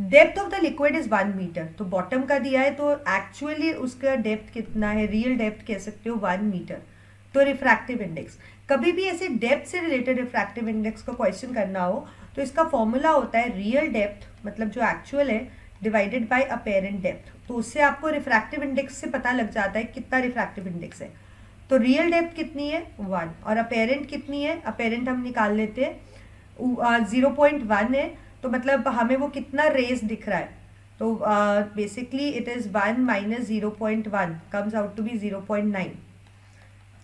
Depth of the liquid is 1 metre, तो बॉटम का दिया है, तो एक्चुअली उसका डेप्थ कितना है, रियल डेप्थ कह सकते हो 1 मीटर। तो रिफ्रैक्टिव इंडेक्स, कभी भी ऐसे डेप्थ से रिलेटेड रिफ्रैक्टिव इंडेक्स का क्वेश्चन करना हो तो इसका फॉर्मूला होता है रियल डेप्थ, मतलब जो एक्चुअल है, डिवाइडेड बाय अपेरेंट डेप्थ, तो उससे आपको रिफ्रैक्टिव इंडेक्स से पता लग जाता है कितना रिफ्रैक्टिव इंडेक्स है। तो रियल डेप्थ कितनी है 1 और अपेरेंट कितनी है, अपेरेंट हम निकाल लेते हैं 0.1 है, तो मतलब हमें वो कितना रेज दिख रहा है, तो basically it is 1 minus 0.1 comes out to be 0.9.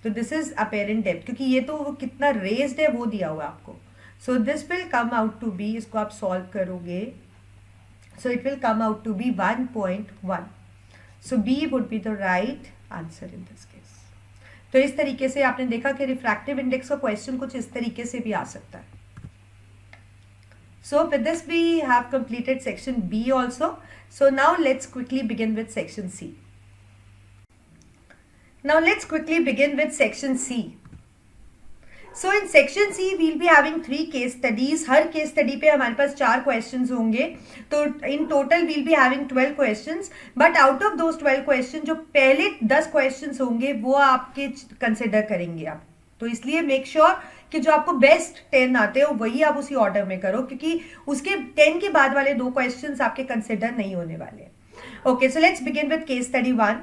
तो दिस इज अपेरेंट डेप्थ, क्योंकि ये तो वो कितना रेज्ड है वो दिया हुआ आपको. So this will come out to be, इसको आप सॉल्व करोगे, so it will come out to be 1.1. So B would be the right answer in this case. तो इस तरीके से आपने देखा कि रिफ्रैक्टिव इंडेक्स का क्वेश्चन कुछ इस तरीके से भी आ सकता है. So with this we have completed section B also. So now let's quickly begin with section C. Now let's quickly begin with section C. So in section C we'll be having 3 case studies. Her case study पे हमारे पास 4 questions होंगे. तो in total we'll be having 12 questions. But out of those 12 questions जो पहले 10 questions होंगे वो आपके consider करेंगे आप. तो इसलिए मेक श्योर कि जो आपको बेस्ट 10 आते हो वही आप उसी ऑर्डर में करो, क्योंकि उसके 10 के बाद वाले 2 क्वेश्चंस आपके कंसिडर नहीं होने वाले. Okay, so let's begin with case study 1.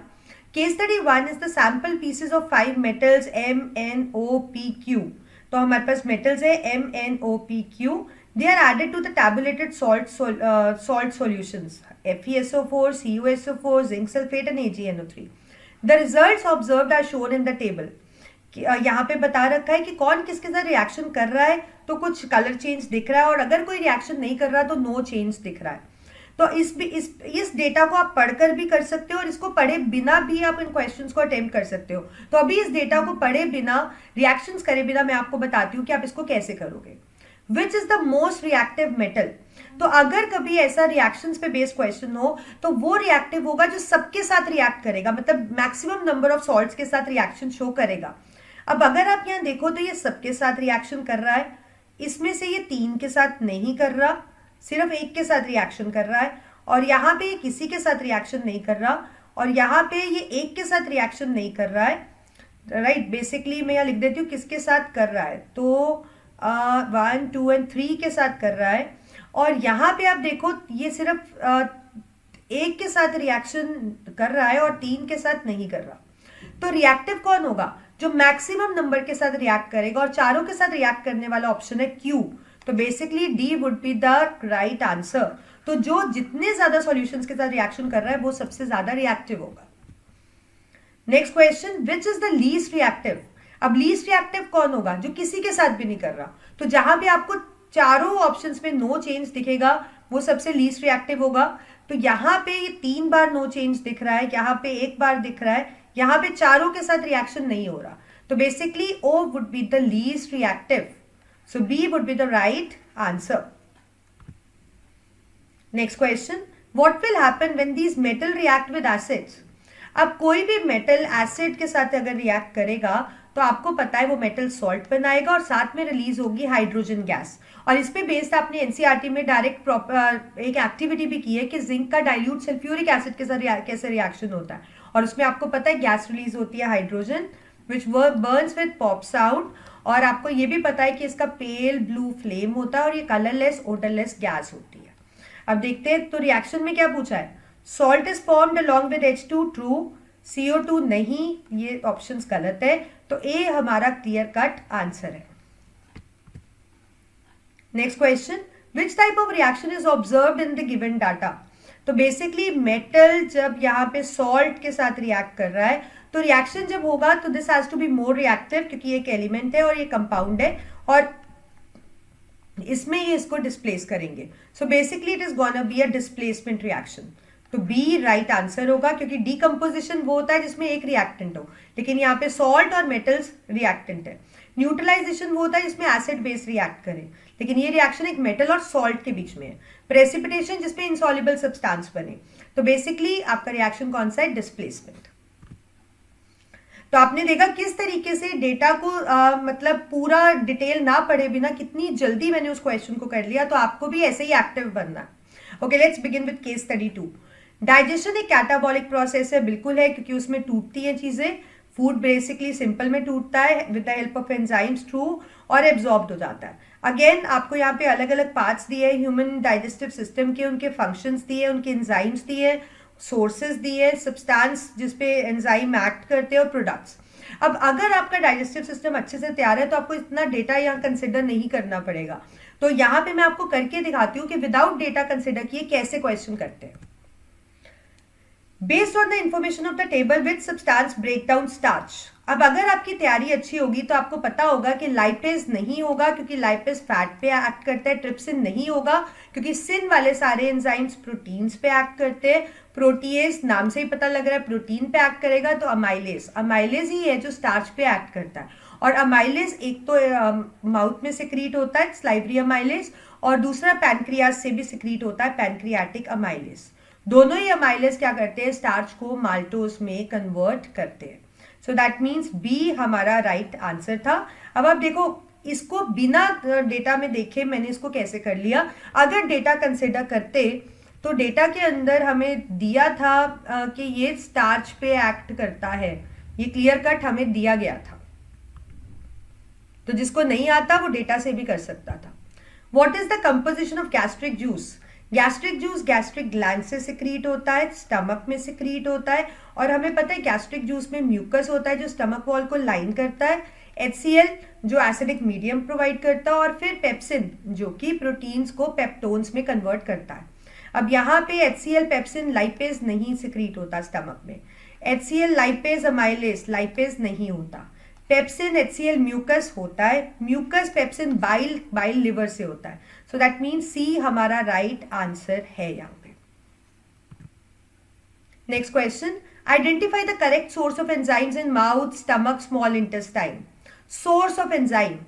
Case study 1 is the sample pieces of 5 metals MnOPQ. तो हमारे पास मेटल्स है MnOPQ. They are added to the tabulated salt solutions FeSO4, CuSO4, zinc sulphate and AgNO3. The results observed are shown in the table. यहाँ पे बता रखा है कि कौन किसके साथ रिएक्शन कर रहा है, तो कुछ कलर चेंज दिख रहा है, और अगर कोई रिएक्शन नहीं कर रहा तो नो चेंज दिख रहा है. तो इस डेटा को आप पढ़कर भी कर सकते हो और इसको पढ़े बिना भी आप इन क्वेश्चंस को अटेम्प्ट कर सकते हो. तो अभी इस डेटा को पढ़े बिना, रिएक्शंस करे बिना मैं आपको बताती हूँ कि आप इसको कैसे करोगे. Which is the most reactive metal. तो अगर कभी ऐसा रिएक्शंस पे बेस्ड क्वेश्चन हो तो वो रिएक्टिव होगा जो सबके साथ रिएक्ट करेगा, मतलब मैक्सिमम नंबर ऑफ सॉल्ट्स के साथ रिएक्शन शो करेगा. अब अगर आप यहाँ देखो तो ये सबके साथ रिएक्शन कर रहा है, इसमें से ये 3 के साथ नहीं कर रहा, सिर्फ 1 के साथ रिएक्शन कर रहा है, और यहाँ पे ये किसी के साथ रिएक्शन नहीं कर रहा, और यहाँ पे ये 1 के साथ रिएक्शन नहीं कर रहा है. राइट, बेसिकली मैं यहाँ लिख देती हूँ किसके साथ कर रहा है, तो 1, 2 एंड 3 के साथ कर रहा है. और यहाँ पे आप देखो ये सिर्फ 1 के साथ रिएक्शन कर रहा है और 3 के साथ नहीं कर रहा. तो रिएक्टिव कौन होगा, जो मैक्सिमम नंबर के साथ रिएक्ट करेगा, और चारों के साथ रिएक्ट करने वाला ऑप्शन है Q. तो basically D would be the right answer. तो जो जितने ज्यादा सॉल्यूशंस के साथ रिएक्शन कर रहा है वो सबसे ज्यादा रिएक्टिव होगा. Next question, which is the least reactive. अब लीस्ट रिएक्टिव कौन होगा, जो किसी के साथ भी नहीं कर रहा. तो जहां पे आपको चारों ऑप्शंस में नो चेंज दिखेगा वो सबसे लीस्ट रिएक्टिव होगा. तो यहाँ पे ये 3 बार नो चेंज दिख रहा है, यहाँ पे 1 बार दिख रहा है, यहाँ पे चारों के साथ रिएक्शन नहीं हो रहा. तो basically O would be the least reactive. So B would be the right answer. Next question, what will happen when these metal react with acids. अब कोई भी मेटल एसिड के साथ अगर रिएक्ट करेगा तो आपको पता है वो मेटल सॉल्ट बनाएगा और साथ में रिलीज होगी हाइड्रोजन गैस. और इस पे बेस्ड आपने एनसीईआरटी में डायरेक्ट एक एक्टिविटी भी की है कि जिंक का डाइल्यूट सल्फ्यूरिक एसिड के साथ कैसे रिएक्शन होता है, और उसमें आपको पता है गैस रिलीज होती है hydrogen which Burns with pops out. और आपको ये भी पता है कि इसका पेल ब्लू फ्लेम होता है और ये कलरलेस ओडरलेस गैस होती है. अब देखते हैं तो रिएक्शन में क्या पूछा है. Salt is formed along with H2 true, CO2 नहीं, ये ऑप्शंस गलत है. तो ए हमारा क्लियर कट आंसर है. Next question, which type of reaction is observed in the given data. तो बेसिकली मेटल जब यहाँ पे सॉल्ट के साथ रिएक्ट कर रहा है तो रिएक्शन जब होगा तो this has to be more reactive, क्योंकि ये एक एलिमेंट है और ये कंपाउंड है और इसमें ये इसको डिस्प्लेस करेंगे. सो basically it is gonna be a displacement reaction. तो बी राइट आंसर होगा, क्योंकि डीकम्पोजिशन वो होता है जिसमें एक रिएक्टेंट हो, लेकिन यहाँ पे सॉल्ट और मेटल्स रिएक्टेंट है. न्यूट्रलाइजेशन वो होता है जिसमें एसिड बेस रिएक्ट करे, लेकिन ये रिएक्शन एक मेटल और सॉल्ट के बीच में है. प्रेसिपिटेशन जिसमें इंसॉल्युबल सब्सटेंस बने. तो बेसिकली आपका रिएक्शन कौन सा है, डिस्प्लेसमेंट. तो आपने देखा किस तरीके से डेटा को मतलब पूरा डिटेल ना पढ़े बिना कितनी जल्दी मैंने उस क्वेश्चन को कर लिया. तो आपको भी ऐसे ही एक्टिव बनना है. Okay, let's begin with case study 2. Digestion एक कैटाबॉलिक प्रोसेस है, बिल्कुल है, क्योंकि उसमें टूटती हैं चीजें. फूड बेसिकली सिंपल में टूटता है with the help of enzymes through और एब्जॉर्ब हो जाता है. अगेन आपको यहाँ पे अलग अलग पार्ट्स दिए हैं ह्यूमन डाइजेस्टिव सिस्टम के, उनके फंक्शंस दिए, उनके एंजाइम्स दिए, सोर्सेज दिए, सब्सटेंस जिसपे एंजाइम एक्ट करते हैं और प्रोडक्ट्स. अब अगर आपका डाइजेस्टिव सिस्टम अच्छे से तैयार है तो आपको इतना डेटा यहाँ कंसिडर नहीं करना पड़ेगा। तो यहाँ पे मैं आपको करके दिखाती हूँ कि विदाउट डेटा कंसिडर किए कैसे क्वेश्चन करते हैं। Based on the information of the table which substance break down starch. अब अगर आपकी तैयारी अच्छी होगी तो आपको पता होगा कि लाइपेज नहीं होगा क्योंकि लाइपेज फैट पे एक्ट करता है, ट्रिप्सिन नहीं होगा क्योंकि सिन वाले सारे एंजाइम्स प्रोटीन्स पे एक्ट करते हैं, प्रोटीएज नाम से ही पता लग रहा है प्रोटीन पे एक्ट करेगा, तो अमाइलेज ही है जो स्टार्च पे एक्ट करता है। और अमाइलेज एक तो माउथ में सिक्रीट होता है स्लाइवरी अमाइलेज, और दूसरा पैनक्रियास से भी सिक्रीट होता है पैनक्रियाटिक अमाइलेज। दोनों ही अमाइलेज क्या करते हैं, स्टार्च को माल्टोज में कन्वर्ट करते हैं। सो दैट मीन्स बी हमारा राइट आंसर था। अब आप देखो इसको बिना डेटा में देखे मैंने इसको कैसे कर लिया। अगर डेटा कंसिडर करते तो डेटा के अंदर हमें दिया था कि ये स्टार्च पे एक्ट करता है, ये क्लियर कट हमें दिया गया था, तो जिसको नहीं आता वो डेटा से भी कर सकता था। What is the composition of gastric juice? Gastric juice gastric gland से सिक्रीट होता है, स्टमक में सिक्रीट होता है, और हमें पता है गैस्ट्रिक जूस में म्यूकस होता है जो स्टमक वॉल को लाइन करता है, HCl जो एसिडिक मीडियम प्रोवाइड करता है, और फिर पेप्सिन जो कि प्रोटीन्स को पेप्टोन्स में कन्वर्ट करता है। अब यहाँ पे HCl पेप्सिन लाइपेज नहीं सिक्रीट होता स्टमक में, HCl लाइपेज अमाइलेज लाइपेज नहीं होता, पेप्सिन HCl म्यूकस होता है, म्यूकस पेप्सिन बाइल लिवर से होता है। सो दैट मीन्स सी हमारा राइट आंसर है यहाँ पे। Next question, identify the correct source of enzymes in mouth, stomach, small intestine. Source of enzyme,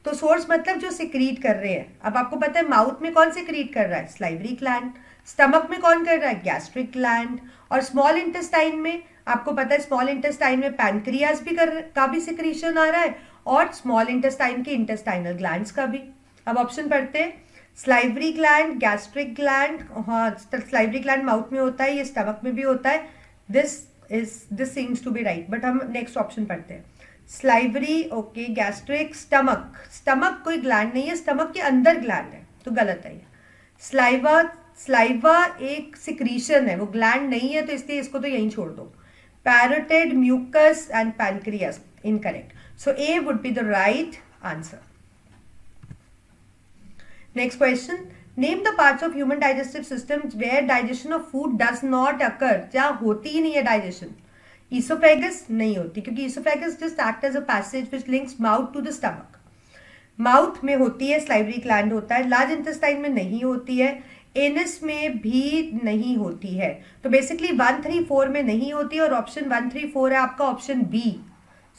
तो सोर्स मतलब जो सिक्रीट कर रहे हैं। अब आपको पता है माउथ में कौन सिक्रीट कर रहा है, स्लाइवरी ग्लैंड, स्टमक में कौन कर रहा है, गैस्ट्रिक ग्लैंड, और स्मॉल इंटेस्टाइन में आपको पता है स्मॉल इंटेस्टाइन में पैनक्रियास भी का भी सिक्रीशन आ रहा है, और स्मॉल इंटेस्टाइन के इंटेस्टाइनल ग्लैंड्स का भी। अब ऑप्शन पढ़ते हैं, स्लाइवरी ग्लैंड, गैस्ट्रिक ग्लैंड, हाँ स्लाइवरी ग्लैंड माउथ में होता है, ये स्टमक में भी होता है, this seems to be right, but हम नेक्स्ट ऑप्शन पढ़ते हैं। स्लाइवरी, ओके, गैस्ट्रिक, स्टमक कोई ग्लैंड नहीं है, स्टमक के अंदर ग्लैंड है, तो गलत है ये। स्लाइवा एक सिक्रीशन है, वो ग्लैंड नहीं है, तो इसलिए इसको तो यहीं छोड़ दो। Parotid, mucous and pancreas, incorrect. So A would be the right answer. Next question, name the parts of human digestive system where digestion of food does not occur, जहाँ होती ही नहीं है डाइजेशन। ईसोफेगस नहीं होती क्योंकि oesophagus just act as a passage which links mouth to the stomach. Mouth में होती है, स्लाइवरी ग्लैंड होता है, लार्ज इंटेस्टाइन में नहीं होती है, एनस में भी नहीं होती है, तो बेसिकली 1, 3, 4 में नहीं होती है, और ऑप्शन 1, 3, 4 है आपका option B.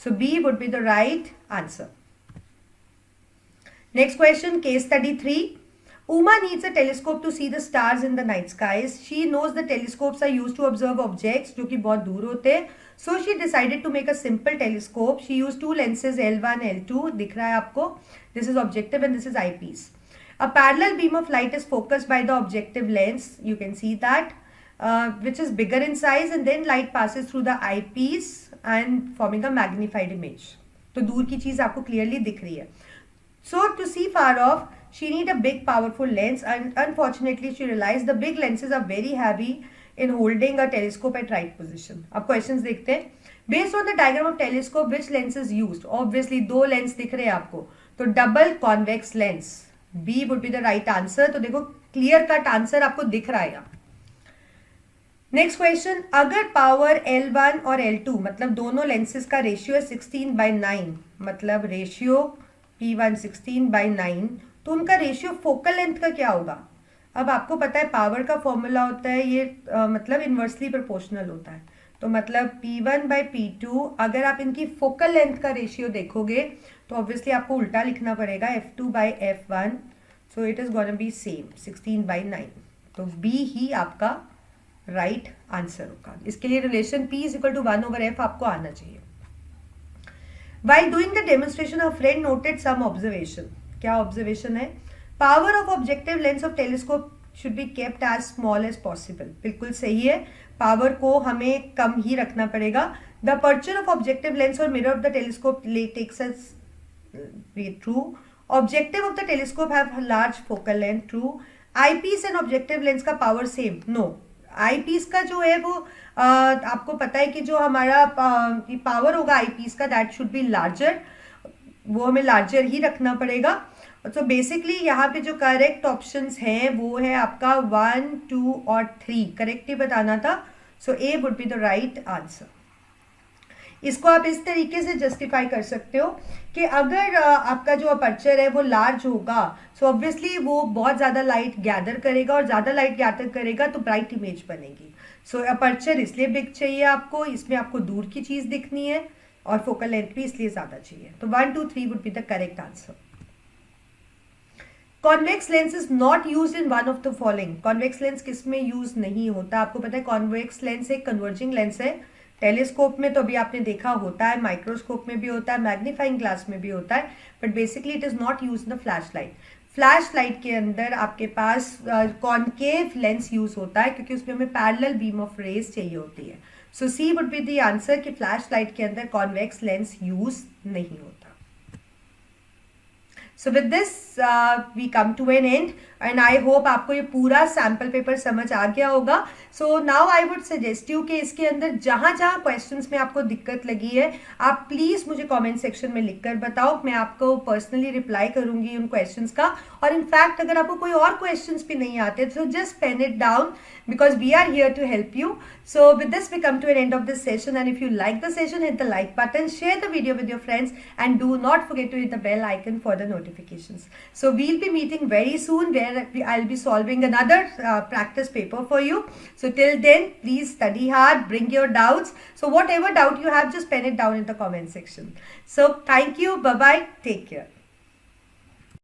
So B would be the right answer. Next question, case study 3। Uma needs a telescope to see the stars in the night skies. She knows the telescopes are used to observe objects जो कि बहुत दूर होते हैं. So she decided to make a simple telescope. She used 2 lenses L1, L2. दिख रहा है आपको? This is objective and this is eyepiece. A parallel beam of light is focused by the objective lens. You can see that, which is bigger in size, and then light passes through the eyepiece and forming a magnified image. तो दूर की चीज आपको clearly दिख रही है. So to see far off, she need a big powerful lens, and unfortunately she realized the big lenses are very heavy in holding a telescope at right position. अब questions देखते हैं. Based on the diagram of telescope, which lens is used? Obviously 2 lens दिख रहे हैं आपको, तो double convex lens. B would be the right answer. तो देखो clear cut answer आपको दिख रहा है. नेक्स्ट क्वेश्चन, अगर पावर L1 और L2 मतलब दोनों लेंसेज का रेशियो है 16/9, मतलब रेशियो P1 16/9, तो उनका रेशियो फोकल लेंथ का क्या होगा? अब आपको पता है पावर का फॉर्मूला होता है ये मतलब इन्वर्सली प्रोपोर्शनल होता है, तो मतलब P1/P2, अगर आप इनकी फोकल लेंथ का रेशियो देखोगे तो ऑब्वियसली आपको उल्टा लिखना पड़ेगा, F2/F1, so it is gonna B same 16/9, तो B ही आपका राइट आंसर होगा। इसके लिए रिलेशन P = 1/F आपको आना चाहिए। While doing the demonstration, her friend noted some observation. क्या ऑब्जर्वेशन है? Power of objective lens of telescope should be kept as small as possible. बिल्कुल सही है, पावर को हमें कम ही रखना पड़ेगा। The aperture of objective lens और mirror of the telescope takes as true. Objective of the telescope have large focal length, true. Eyepiece and objective lens का power same, no. Eyepiece का जो है वो आपको पता है कि जो हमारा पावर होगा आई पीस का दैट शुड बी लार्जर, वो हमें लार्जर ही रखना पड़ेगा। तो बेसिकली यहाँ पे जो करेक्ट ऑप्शंस हैं वो है आपका 1, 2 और 3 करेक्ट ही बताना था। So A would be the right answer. इसको आप इस तरीके से जस्टिफाई कर सकते हो कि अगर आपका जो अपर्चर है वो लार्ज होगा सो ऑब्वियसली वो बहुत ज़्यादा लाइट गैदर करेगा, और ज़्यादा लाइट गैदर करेगा तो ब्राइट इमेज बनेगी। सो अपर्चर इसलिए बिग चाहिए आपको, इसमें आपको दूर की चीज़ दिखनी है, और फोकल लेंथ भी इसलिए ज़्यादा चाहिए। तो 1, 2, 3 would be the correct answer. Convex lens is not use in one of the following. Convex lens किस में यूज नहीं होता? आपको पता है कॉन्वेक्स लेंस एक कन्वर्जिंग लेंस है। टेलीस्कोप में तो अभी आपने देखा होता है, माइक्रोस्कोप में भी होता है, मैग्नीफाइंग ग्लास में भी होता है, but basically it is not use in the flash light. Flash light के अंदर आपके पास कॉन्केव लेंस यूज होता है, क्योंकि उसमें हमें पैरेलल बीम ऑफ रेज चाहिए होती है। सो C would be the answer कि फ्लैश लाइट के अंदर कॉन्वेक्स लेंस यूज नहीं होता। So with this we come to an end, and I hope आपको ये पूरा सैम्पल पेपर समझ आ गया होगा। So now I would suggest you कि इसके अंदर जहाँ जहाँ क्वेश्चंस में आपको दिक्कत लगी है आप प्लीज़ मुझे कमेंट सेक्शन में लिखकर बताओ, मैं आपको पर्सनली रिप्लाई करूँगी उन क्वेश्चंस का। और इनफैक्ट अगर आपको कोई और क्वेश्चंस भी नहीं आते तो just pen it down, because we are here to help you. So with this we come to an end of this session, and if you like the session, hit the like button, share the video with your friends, and do not forget to hit the bell icon for the notifications. So we'll be meeting very soon where I'll be solving another practice paper for you. So till then, please study hard, bring your doubts. So whatever doubt you have, just pen it down in the comment section. So thank you, bye bye, take care.